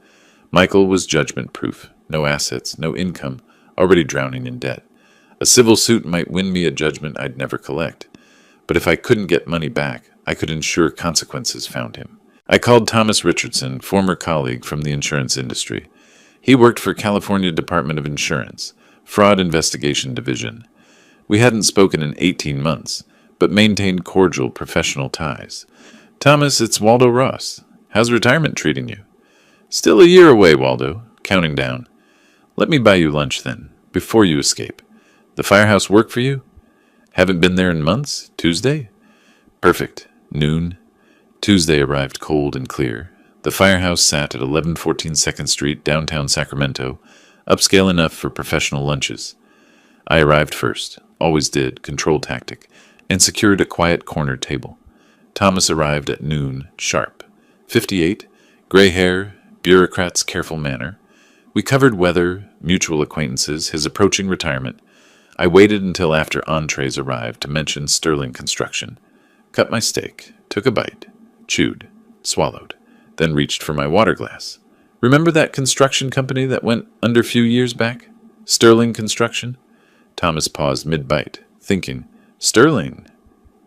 Michael was judgment-proof, no assets, no income, already drowning in debt. A civil suit might win me a judgment I'd never collect, but if I couldn't get money back, I could ensure consequences found him. I called Thomas Richardson, former colleague from the insurance industry. He worked for California Department of Insurance, Fraud Investigation Division. We hadn't spoken in 18 months, but maintained cordial professional ties. Thomas, it's Waldo Ross. How's retirement treating you? Still a year away, Waldo. Counting down. Let me buy you lunch then, before you escape. The firehouse work for you? Haven't been there in months? Tuesday? Perfect. Noon. Tuesday arrived cold and clear. The firehouse sat at 1114 2nd Street, downtown Sacramento, upscale enough for professional lunches. I arrived first, always did, control tactic, and secured a quiet corner table. Thomas arrived at noon, sharp. 58, gray hair, bureaucrat's careful manner. We covered weather, mutual acquaintances, his approaching retirement. I waited until after entrees arrived to mention Sterling Construction. Cut my steak, took a bite, chewed, swallowed, then reached for my water glass. Remember that construction company that went under a few years back? Sterling Construction? Thomas paused mid-bite, thinking, Sterling?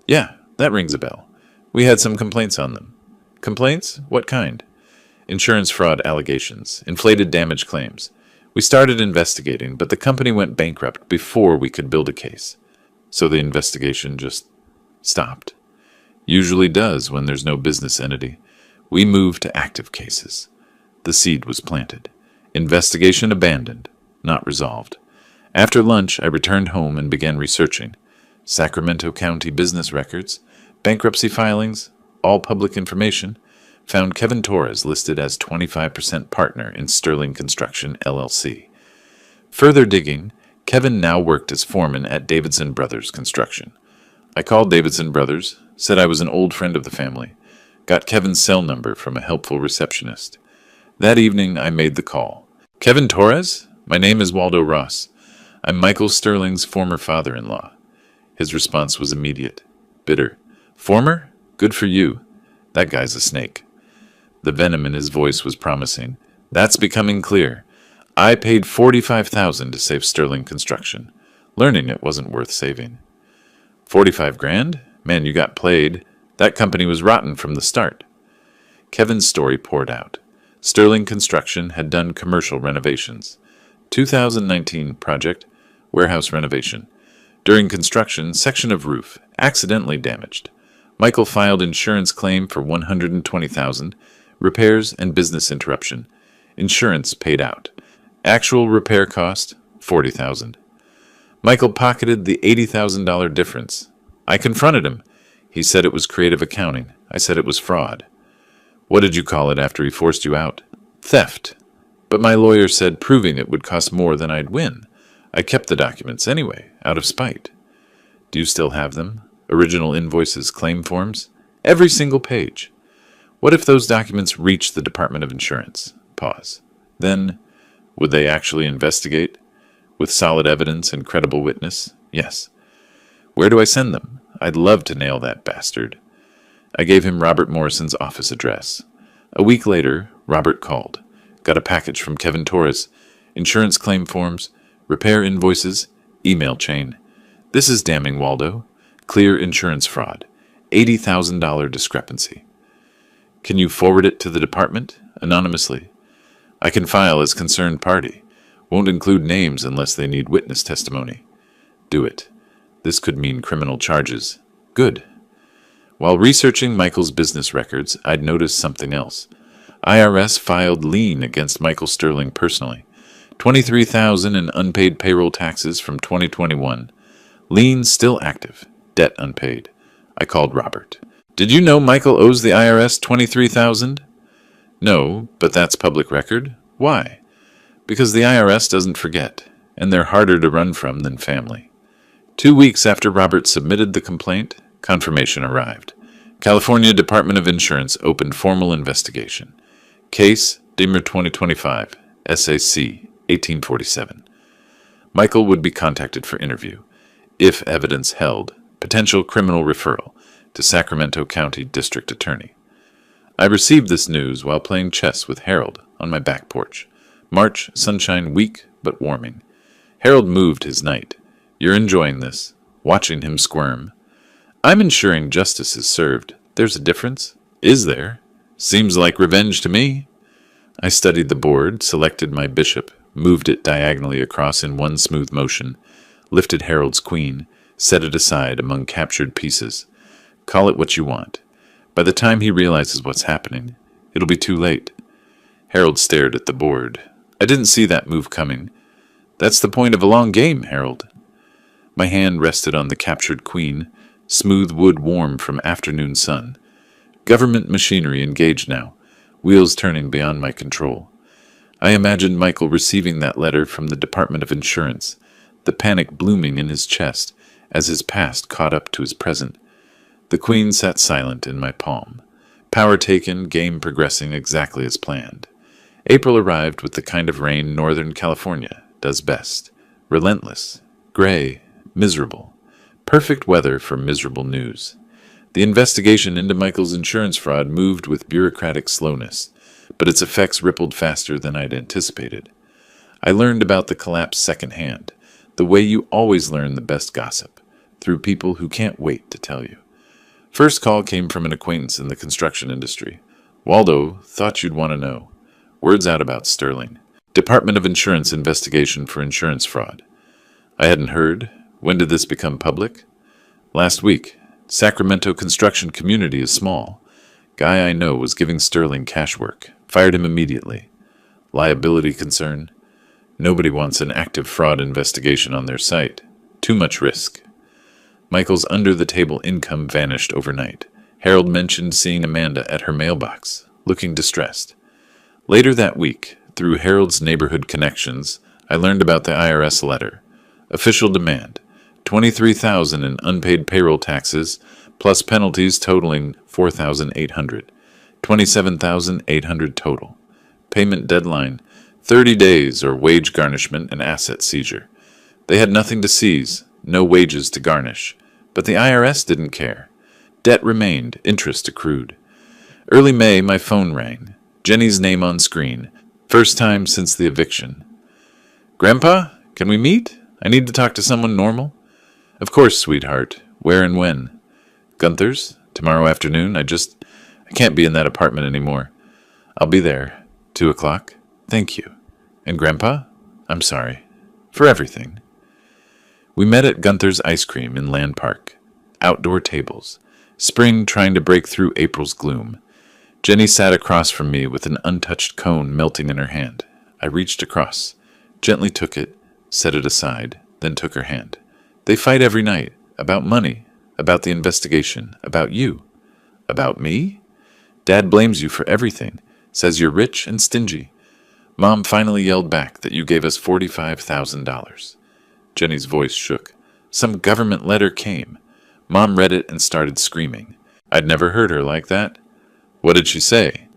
Yeah, that rings a bell. We had some complaints on them. Complaints? What kind? Insurance fraud allegations, inflated damage claims. We started investigating, but the company went bankrupt before we could build a case. So the investigation just stopped. Usually does when there's no business entity. We moved to active cases. The seed was planted. Investigation abandoned, not resolved. After lunch, I returned home and began researching. Sacramento County business records, bankruptcy filings, all public information. Found Kevin Torres listed as 25% partner in Sterling Construction, LLC. Further digging, Kevin now worked as foreman at Davidson Brothers Construction. I called Davidson Brothers, said I was an old friend of the family, got Kevin's cell number from a helpful receptionist. That evening, I made the call. Kevin Torres? My name is Waldo Ross. I'm Michael Sterling's former father-in-law. His response was immediate, bitter. Former? Good for you. That guy's a snake. The venom in his voice was promising. That's becoming clear. I paid $45,000 to save Sterling Construction, learning it wasn't worth saving. 45 grand? Man, you got played. That company was rotten from the start. Kevin's story poured out. Sterling Construction had done commercial renovations. 2019 project, warehouse renovation. During construction, section of roof, accidentally damaged. Michael filed insurance claim for $120,000, repairs and business interruption. Insurance paid out. Actual repair cost, $40,000. Michael pocketed the $80,000 difference. I confronted him. He said it was creative accounting. I said it was fraud. What did you call it after he forced you out? Theft. But my lawyer said proving it would cost more than I'd win. I kept the documents anyway, out of spite. Do you still have them? Original invoices, claim forms? Every single page. What if those documents reach the Department of Insurance? Pause. Then, would they actually investigate? With solid evidence and credible witness? Yes. Where do I send them? I'd love to nail that bastard. I gave him Robert Morrison's office address. A week later, Robert called. Got a package from Kevin Torres. Insurance claim forms, repair invoices, email chain. This is damning, Waldo. Clear insurance fraud. $80,000 discrepancy. Can you forward it to the department? Anonymously. I can file as concerned party. Won't include names unless they need witness testimony. Do it. This could mean criminal charges. Good. While researching Michael's business records, I'd noticed something else. IRS filed lien against Michael Sterling personally. $23,000 in unpaid payroll taxes from 2021. Lien still active. Debt unpaid. I called Robert. Did you know Michael owes the IRS $23,000? No, but that's public record. Why? Because the IRS doesn't forget, and they're harder to run from than family. 2 weeks after Robert submitted the complaint, confirmation arrived. California Department of Insurance opened formal investigation. Case, Demer 2025, SAC, 1847. Michael would be contacted for interview. If evidence held, potential criminal referral to Sacramento County District Attorney. I received this news while playing chess with Harold on my back porch. March, sunshine weak but warming. Harold moved his knight. You're enjoying this, watching him squirm. I'm ensuring justice is served. There's a difference. Is there? Seems like revenge to me. I studied the board, selected my bishop, moved it diagonally across in one smooth motion, lifted Harold's queen, set it aside among captured pieces. Call it what you want. By the time he realizes what's happening, it'll be too late. Harold stared at the board. I didn't see that move coming. That's the point of a long game, Harold. My hand rested on the captured queen, smooth wood warm from afternoon sun. Government machinery engaged now, wheels turning beyond my control. I imagined Michael receiving that letter from the Department of Insurance, the panic blooming in his chest as his past caught up to his present. The queen sat silent in my palm. Power taken, game progressing exactly as planned. April arrived with the kind of rain Northern California does best. Relentless, gray, miserable. Perfect weather for miserable news. The investigation into Michael's insurance fraud moved with bureaucratic slowness, but its effects rippled faster than I'd anticipated. I learned about the collapse secondhand, the way you always learn the best gossip, through people who can't wait to tell you. First call came from an acquaintance in the construction industry. Waldo, thought you'd want to know. Word's out about Sterling. Department of Insurance investigation for insurance fraud. I hadn't heard. When did this become public? Last week. Sacramento construction community is small. Guy I know was giving Sterling cash work. Fired him immediately. Liability concern. Nobody wants an active fraud investigation on their site. Too much risk. Michael's under-the-table income vanished overnight. Harold mentioned seeing Amanda at her mailbox, looking distressed. Later that week, through Harold's neighborhood connections, I learned about the IRS letter. Official demand. $23,000 in unpaid payroll taxes, plus penalties totaling $4,800. $27,800 total. Payment deadline, 30 days or wage garnishment and asset seizure. They had nothing to seize, no wages to garnish. But the IRS didn't care. Debt remained, interest accrued. Early May, my phone rang. Jenny's name on screen. First time since the eviction. Grandpa, can we meet? I need to talk to someone normal. Of course, sweetheart. Where and when? Gunther's? Tomorrow afternoon? I can't be in that apartment anymore. I'll be there. 2:00. Thank you. And Grandpa? I'm sorry. For everything. We met at Gunther's Ice Cream in Land Park. Outdoor tables. Spring trying to break through April's gloom. Jenny sat across from me with an untouched cone melting in her hand. I reached across, gently took it, set it aside, then took her hand. They fight every night. About money. About the investigation. About you. About me? Dad blames you for everything. Says you're rich and stingy. Mom finally yelled back that you gave us $45,000. Jenny's voice shook. Some government letter came. Mom read it and started screaming. I'd never heard her like that. What did she say?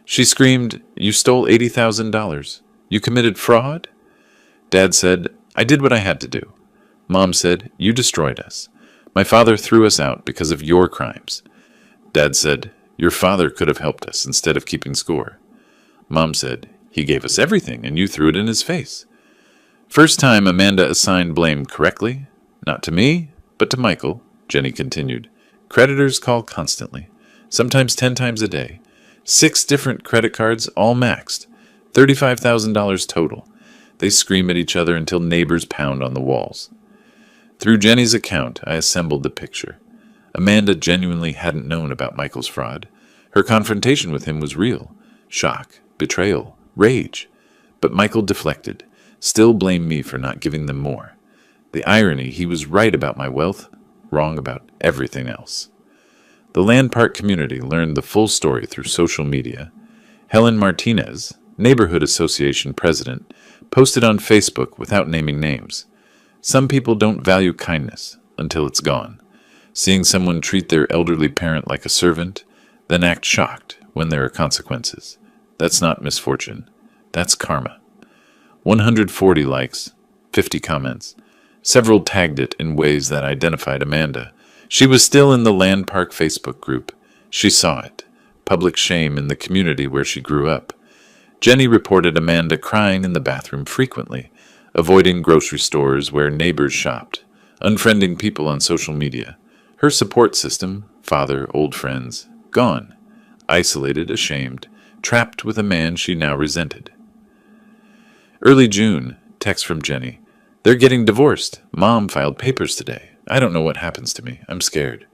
She screamed, "You stole $80,000. You committed fraud?" Dad said, "I did what I had to do." Mom said, "You destroyed us. My father threw us out because of your crimes." Dad said, "Your father could have helped us instead of keeping score." Mom said, "He gave us everything and you threw it in his face." First time Amanda assigned blame correctly. Not to me, but to Michael, Jenny continued. Creditors call constantly, sometimes 10 times a day. 6 different credit cards, all maxed. $35,000 total. They scream at each other until neighbors pound on the walls. Through Jenny's account, I assembled the picture. Amanda genuinely hadn't known about Michael's fraud. Her confrontation with him was real. Shock, betrayal, rage. But Michael deflected, still blamed me for not giving them more. The irony, he was right about my wealth, wrong about everything else. The Land Park community learned the full story through social media. Helen Martinez, Neighborhood Association president, posted on Facebook without naming names. Some people don't value kindness until it's gone. Seeing someone treat their elderly parent like a servant, then act shocked when there are consequences. That's not misfortune. That's karma. 140 likes, 50 comments. Several tagged it in ways that identified Amanda. She was still in the Land Park Facebook group. She saw it. Public shame in the community where she grew up. Jenny reported Amanda crying in the bathroom frequently. avoiding grocery stores where neighbors shopped, unfriending people on social media. Her support system, father, old friends, gone. Isolated, ashamed, trapped with a man she now resented. Early June, text from Jenny. They're getting divorced. Mom filed papers today. I don't know what happens to me. I'm scared.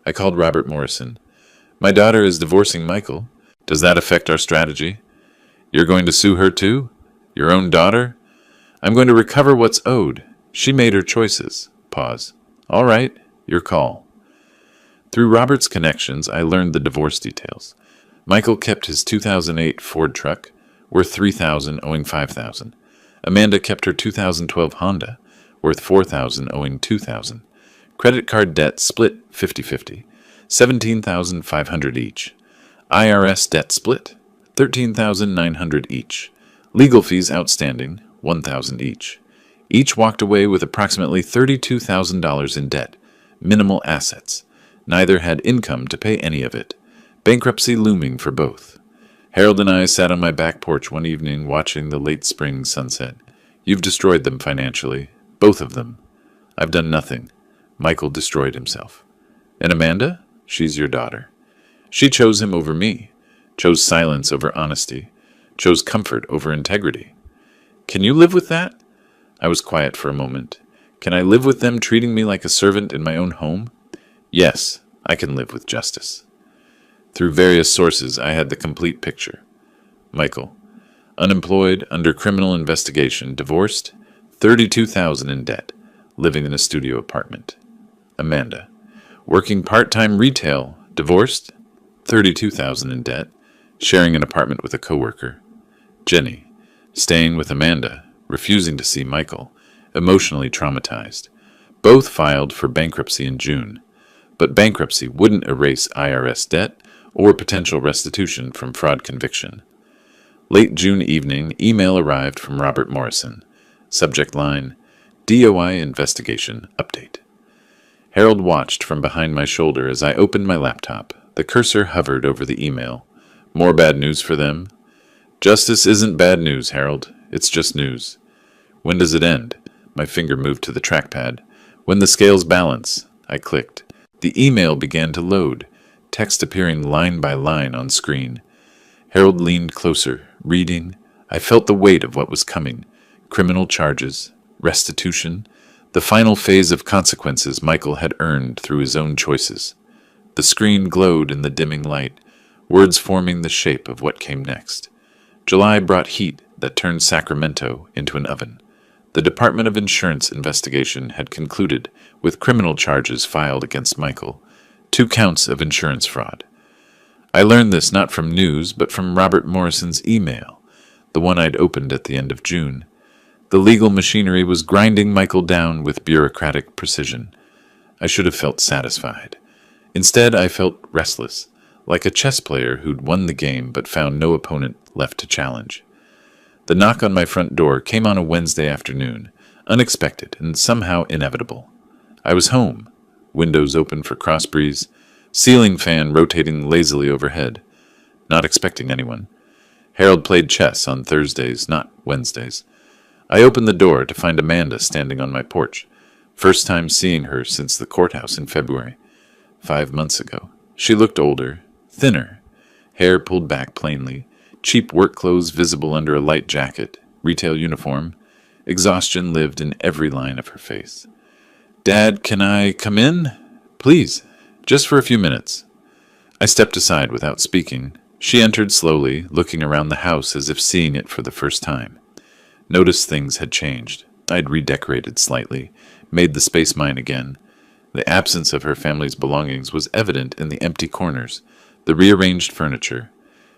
I called Robert Morrison. My daughter is divorcing Michael. Does that affect our strategy? You're going to sue her too? Your own daughter? I'm going to recover what's owed. She made her choices. Pause. All right, your call. Through Robert's connections, I learned the divorce details. Michael kept his 2008 Ford truck, worth $3,000, owing $5,000. Amanda kept her 2012 Honda, worth $4,000, owing $2,000. Credit card debt split 50-50, $17,500 each. IRS debt split, $13,900 each. Legal fees outstanding, $1,000 each. Each walked away with approximately $32,000 in debt, minimal assets. Neither had income to pay any of it. Bankruptcy looming for both. Harold and I sat on my back porch one evening watching the late spring sunset. You've destroyed them financially. Both of them. I've done nothing. Michael destroyed himself. And Amanda? She's your daughter. She chose him over me. Chose silence over honesty. Chose comfort over integrity. Can you live with that? I was quiet for a moment. Can I live with them treating me like a servant in my own home? Yes, I can live with justice. Through various sources, I had the complete picture. Michael, unemployed, under criminal investigation, divorced, $32,000 in debt, living in a studio apartment. Amanda, working part-time retail, divorced, $32,000 in debt, sharing an apartment with a coworker. Jenny, staying with Amanda, refusing to see Michael, emotionally traumatized. Both filed for bankruptcy in June, but bankruptcy wouldn't erase IRS debt or potential restitution from fraud conviction. Late June evening, email arrived from Robert Morrison. Subject line, DOI investigation update. Harold watched from behind my shoulder as I opened my laptop. The cursor hovered over the email. More bad news for them? Justice isn't bad news, Harold. It's just news. When does it end? My finger moved to the trackpad. When the scales balance. I clicked. The email began to load, text appearing line by line on screen. Harold leaned closer, reading. I felt the weight of what was coming. Criminal charges, restitution, the final phase of consequences Michael had earned through his own choices. The screen glowed in the dimming light, words forming the shape of what came next. July brought heat that turned Sacramento into an oven. The Department of Insurance investigation had concluded with criminal charges filed against Michael, 2 counts of insurance fraud. I learned this not from news, but from Robert Morrison's email, the one I'd opened at the end of June. The legal machinery was grinding Michael down with bureaucratic precision. I should have felt satisfied. Instead, I felt restless, like a chess player who'd won the game but found no opponent left to challenge. The knock on my front door came on a Wednesday afternoon, unexpected and somehow inevitable. I was home, windows open for cross breeze, ceiling fan rotating lazily overhead, not expecting anyone. Harold played chess on Thursdays, not Wednesdays. I opened the door to find Amanda standing on my porch, first time seeing her since the courthouse in February, 5 months ago. She looked older, thinner, hair pulled back plainly, cheap work clothes visible under a light jacket, retail uniform. Exhaustion lived in every line of her face. "Dad, can I come in? Please, just for a few minutes." I stepped aside without speaking. She entered slowly, looking around the house as if seeing it for the first time. Noticed things had changed. I'd redecorated slightly, made the space mine again. The absence of her family's belongings was evident in the empty corners, the rearranged furniture.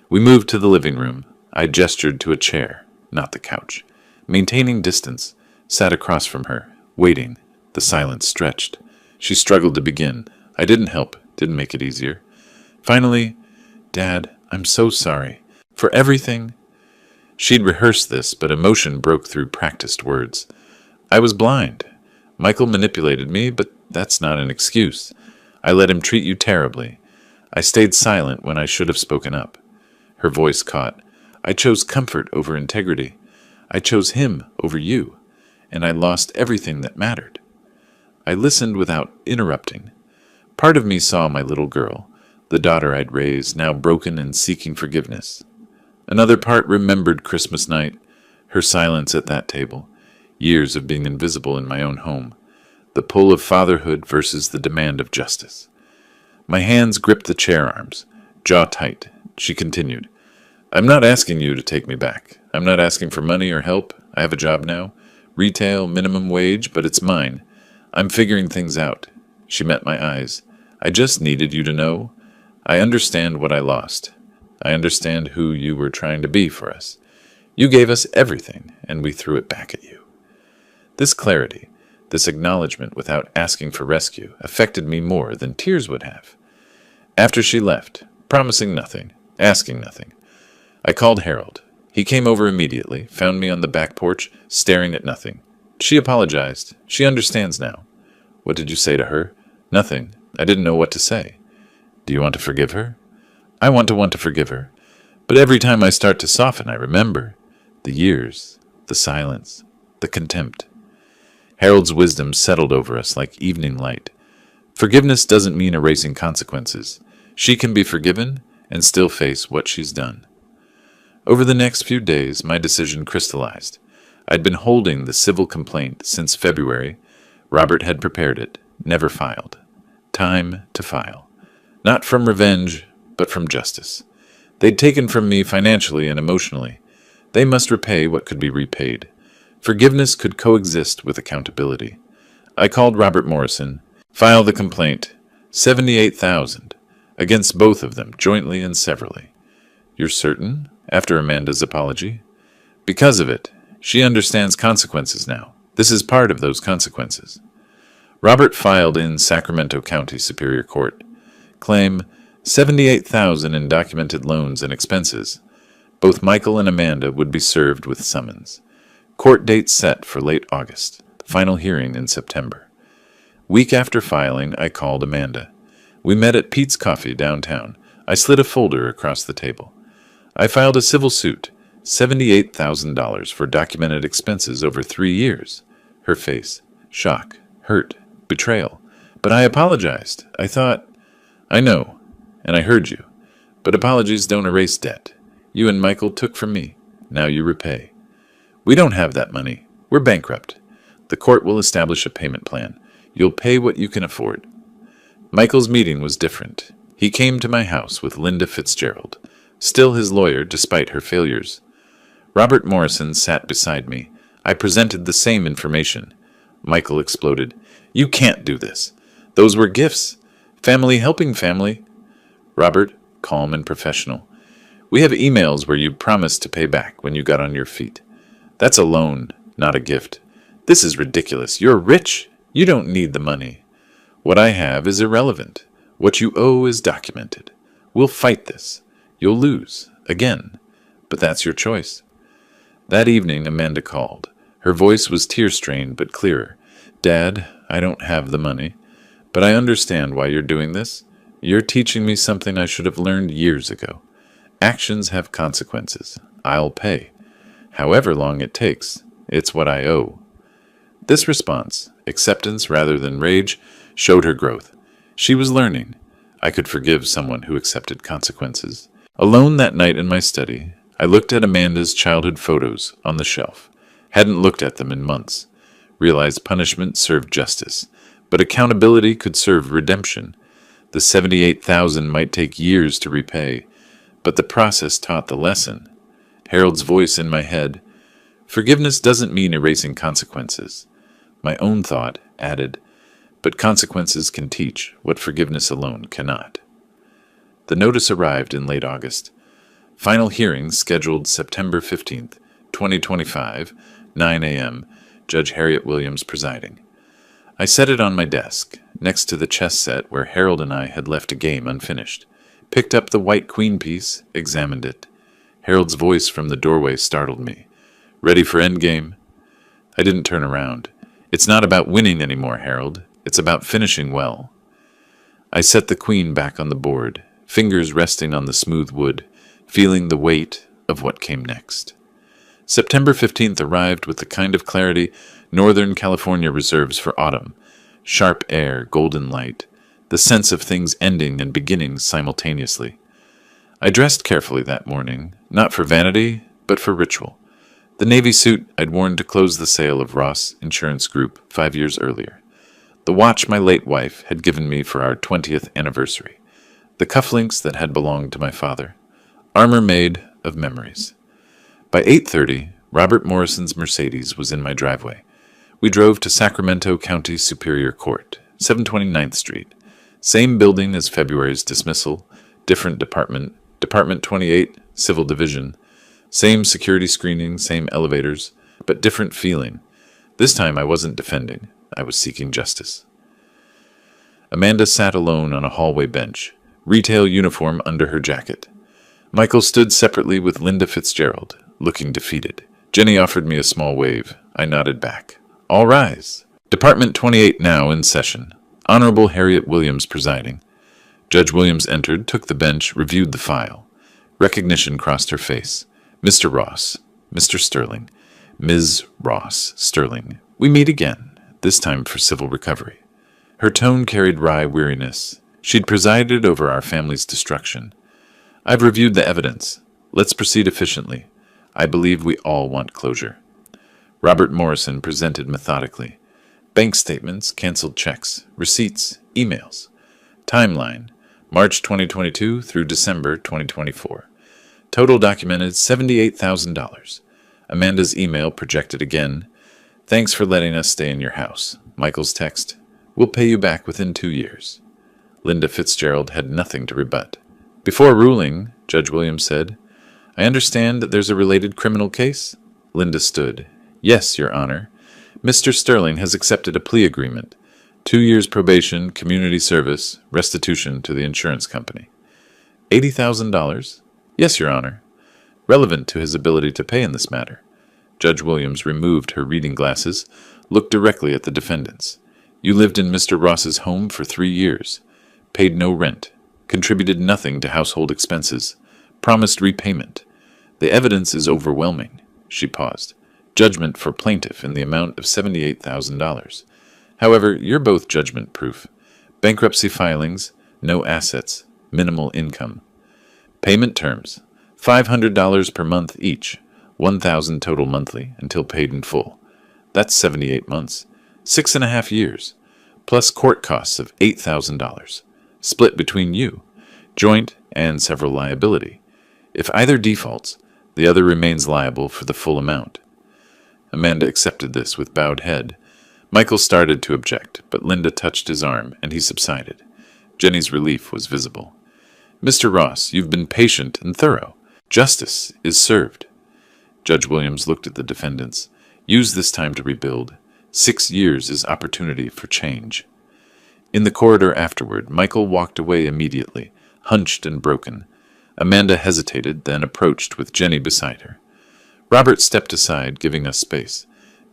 We moved to the living room. I gestured to a chair, not the couch. Maintaining distance, sat across from her, waiting. The silence stretched. She struggled to begin. I didn't help, didn't make it easier. Finally, "Dad, I'm so sorry. For everything." She'd rehearsed this, but emotion broke through practiced words. "I was blind. Michael manipulated me, but that's not an excuse. I let him treat you terribly. I stayed silent when I should have spoken up." Her voice caught. "I chose comfort over integrity. I chose him over you. and I lost everything that mattered. I listened without interrupting. Part of me saw my little girl, the daughter I'd raised, now broken and seeking forgiveness. Another part remembered Christmas night, her silence at that table, years of being invisible in my own home, the pull of fatherhood versus the demand of justice. My hands gripped the chair arms, jaw tight. She continued, "I'm not asking you to take me back. I'm not asking for money or help. I have a job now. Retail, minimum wage, but it's mine. I'm figuring things out." She met my eyes. "I just needed you to know. I understand what I lost. I understand who you were trying to be for us. You gave us everything, and we threw it back at you." This clarity, this acknowledgement without asking for rescue, affected me more than tears would have. After she left, promising nothing, asking nothing, I called Harold. He came over immediately, found me on the back porch, staring at nothing. She apologized. She understands now. "What did you say to her?" "Nothing. I didn't know what to say." "Do you want to forgive her?" I want to forgive her. But every time I start to soften, I remember the years, the silence, the contempt. Harold's wisdom settled over us like evening light. Forgiveness doesn't mean erasing consequences. She can be forgiven and still face what she's done. Over the next few days, my decision crystallized. I'd been holding the civil complaint since February. Robert had prepared it, never filed. Time to file. Not from revenge, but from justice. They'd taken from me financially and emotionally. They must repay what could be repaid. Forgiveness could coexist with accountability. I called Robert Morrison. "File the complaint. $78,000 against both of them, jointly and severally." "You're certain?" After Amanda's apology. "Because of it. She understands consequences now. This is part of those consequences." Robert filed in Sacramento County Superior Court. Claim $78,000 in documented loans and expenses. Both Michael and Amanda would be served with summons. Court date set for late August. The final hearing in September. Week after filing, I called Amanda. We met at Pete's Coffee downtown. I slid a folder across the table. I filed a civil suit, $78,000 for documented expenses over 3 years. Her face, shock, hurt, betrayal. But I apologized. I thought, "I know, and I heard you. But apologies don't erase debt. You and Michael took from me. Now you repay." "We don't have that money. We're bankrupt. The court will establish a payment plan. You'll pay what you can afford." Michael's meeting was different. He came to my house with Linda Fitzgerald, still his lawyer despite her failures. Robert Morrison sat beside me. I presented the same information. Michael exploded. "You can't do this. Those were gifts. Family helping family." Robert, calm and professional. "We have emails where you promised to pay back when you got on your feet. That's a loan, not a gift. This is ridiculous. You're rich. You don't need the money. What I have is irrelevant. What you owe is documented. We'll fight this. You'll lose. Again. But that's your choice." That evening, Amanda called. Her voice was tear-strained but clearer. "Dad, I don't have the money, but I understand why you're doing this. You're teaching me something I should have learned years ago. Actions have consequences. I'll pay. However long it takes, it's what I owe." This response, acceptance rather than rage, showed her growth. She was learning. I could forgive someone who accepted consequences. Alone that night in my study, I looked at Amanda's childhood photos on the shelf. Hadn't looked at them in months. Realized punishment served justice, but accountability could serve redemption. The $78,000 might take years to repay, but the process taught the lesson. Harold's voice in my head. Forgiveness doesn't mean erasing consequences. My own thought added, but consequences can teach what forgiveness alone cannot. The notice arrived in late August. Final hearing scheduled September 15th, 2025, 9 a.m., Judge Harriet Williams presiding. I set it on my desk, next to the chess set where Harold and I had left a game unfinished. Picked up the white queen piece, examined it. Harold's voice from the doorway startled me. "Ready for endgame?" I didn't turn around. "It's not about winning anymore, Harold. It's about finishing well." I set the queen back on the board, fingers resting on the smooth wood, feeling the weight of what came next. September 15th arrived with the kind of clarity Northern California reserves for autumn. Sharp air, golden light, the sense of things ending and beginning simultaneously. I dressed carefully that morning, not for vanity, but for ritual. The navy suit I'd worn to close the sale of Ross Insurance Group 5 years earlier. The watch my late wife had given me for our 20th anniversary. The cufflinks that had belonged to my father. Armor made of memories. By 8:30, Robert Morrison's Mercedes was in my driveway. We drove to Sacramento County Superior Court, 729th Street. Same building as February's dismissal, different department, Department 28, Civil Division. Same security screening, same elevators, but different feeling. This time I wasn't defending. I was seeking justice. Amanda sat alone on a hallway bench, retail uniform under her jacket. Michael stood separately with Linda Fitzgerald, looking defeated. Jenny offered me a small wave. I nodded back. All rise. Department 28 now in session. Honorable Harriet Williams presiding. Judge Williams entered, took the bench, reviewed the file. Recognition crossed her face. Mr. Ross, Mr. Sterling, Ms. Ross Sterling. We meet again, this time for civil recovery. Her tone carried wry weariness. She'd presided over our family's destruction. I've reviewed the evidence. Let's proceed efficiently. I believe we all want closure. Robert Morrison presented methodically. Bank statements, canceled checks, receipts, emails. Timeline, March 2022 through December 2024. Total documented $78,000. Amanda's email projected again. Thanks for letting us stay in your house. Michael's text, we'll pay you back within 2 years. Linda Fitzgerald had nothing to rebut. Before ruling, Judge Williams said, I understand that there's a related criminal case? Linda stood. Yes, Your Honor. Mr. Sterling has accepted a plea agreement. 2 years probation, community service, restitution to the insurance company. $80,000? Yes, Your Honor. Relevant to his ability to pay in this matter. Judge Williams removed her reading glasses, looked directly at the defendants. You lived in Mr. Ross's home for 3 years. Paid no rent. Contributed nothing to household expenses. Promised repayment. The evidence is overwhelming. She paused. Judgment for plaintiff in the amount of $78,000. However, you're both judgment-proof. Bankruptcy filings, no assets, minimal income. Payment terms, $500 per month each, $1,000 total monthly until paid in full. That's 78 months, 6.5 years, plus court costs of $8,000, split between you, joint and several liability. If either defaults, the other remains liable for the full amount. Amanda accepted this with bowed head. Michael started to object, but Linda touched his arm, and he subsided. Jenny's relief was visible. Mr. Ross, you've been patient and thorough. Justice is served. Judge Williams looked at the defendants. Use this time to rebuild. 6 years is opportunity for change. In the corridor afterward, Michael walked away immediately, hunched and broken. Amanda hesitated, then approached with Jenny beside her. Robert stepped aside, giving us space.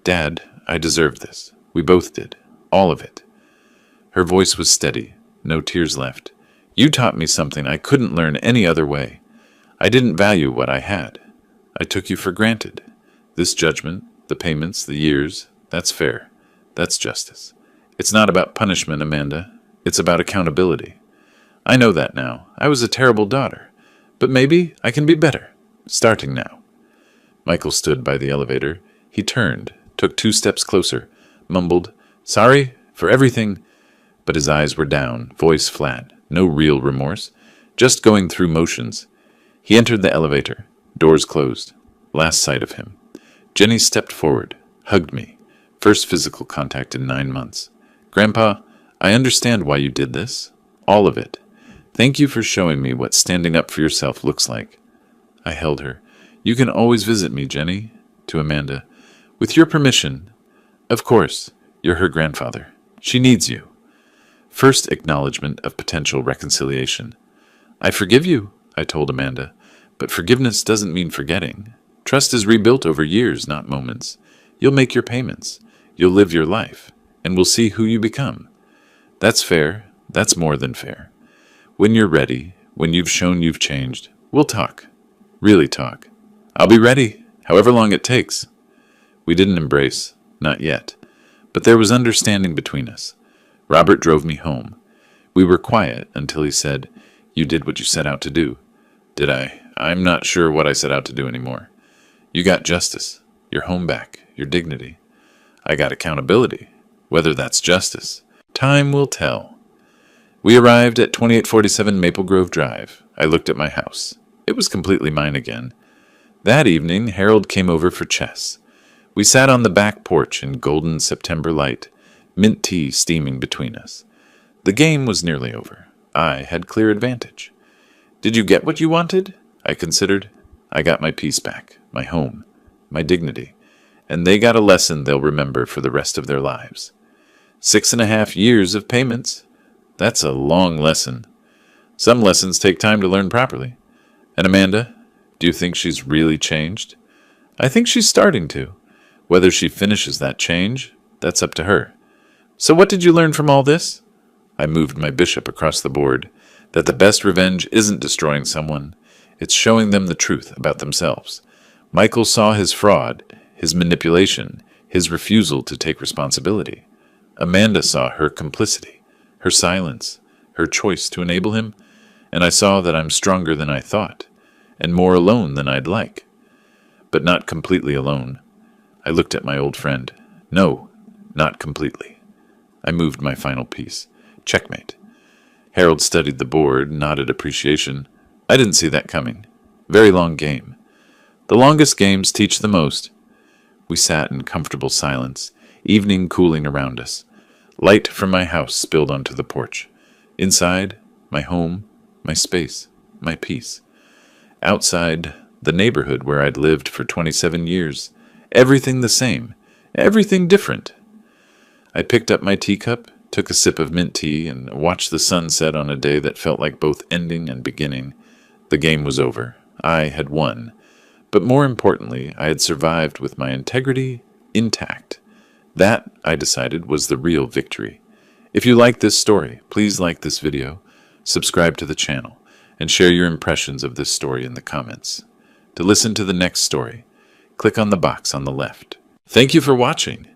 Dad, I deserve this. We both did. All of it. Her voice was steady. No tears left. You taught me something I couldn't learn any other way. I didn't value what I had. I took you for granted. This judgment, the payments, the years, that's fair. That's justice. It's not about punishment, Amanda. It's about accountability. I know that now. I was a terrible daughter. But maybe I can be better. Starting now. Michael stood by the elevator. He turned, took 2 steps closer, mumbled, Sorry for everything. But his eyes were down, voice flat, no real remorse, just going through motions. He entered the elevator. Doors closed. Last sight of him. Jenny stepped forward, hugged me. First physical contact in 9 months. Grandpa, I understand why you did this. All of it. Thank you for showing me what standing up for yourself looks like. I held her. You can always visit me, Jenny. To Amanda. With your permission. Of course. You're her grandfather. She needs you. First acknowledgement of potential reconciliation. I forgive you, I told Amanda. But forgiveness doesn't mean forgetting. Trust is rebuilt over years, not moments. You'll make your payments. You'll live your life. And we'll see who you become. That's fair. That's more than fair. When you're ready, when you've shown you've changed, we'll talk. Really talk. I'll be ready. however long it takes. We didn't embrace, not yet, but there was understanding between us. Robert drove me home. We were quiet until he said, "You did what you set out to do." Did I? I'm not sure what I set out to do anymore. You got justice, your home back, your dignity. I got accountability. Whether that's justice, time will tell. We arrived at 2847 Maple Grove Drive. I looked at my house. It was completely mine again. That evening, Harold came over for chess. We sat on the back porch in golden September light, mint tea steaming between us. The game was nearly over. I had clear advantage. Did you get what you wanted? I considered. I got my peace back, my home, my dignity, and they got a lesson they'll remember for the rest of their lives. 6.5 years of payments. That's a long lesson. Some lessons take time to learn properly. And Amanda, do you think she's really changed? I think she's starting to. Whether she finishes that change, that's up to her. So what did you learn from all this? I moved my bishop across the board, that the best revenge isn't destroying someone, it's showing them the truth about themselves. Michael saw his fraud, his manipulation, his refusal to take responsibility. Amanda saw her complicity, her silence, her choice to enable him, and I saw that I'm stronger than I thought, and more alone than I'd like. But not completely alone. I looked at my old friend. No, not completely. I moved my final piece. Checkmate. Harold studied the board, nodded appreciation. I didn't see that coming. Very long game. The longest games teach the most. We sat in comfortable silence, evening cooling around us. Light from my house spilled onto the porch. Inside, my home, my space, my peace. Outside, the neighborhood where I'd lived for 27 years. Everything the same, everything different. I picked up my teacup, took a sip of mint tea, and watched the sun set on a day that felt like both ending and beginning. The game was over. I had won. But more importantly, I had survived with my integrity intact. That, I decided, was the real victory. If you like this story, please like this video, subscribe to the channel, and share your impressions of this story in the comments. To listen to the next story, click on the box on the left. Thank you for watching.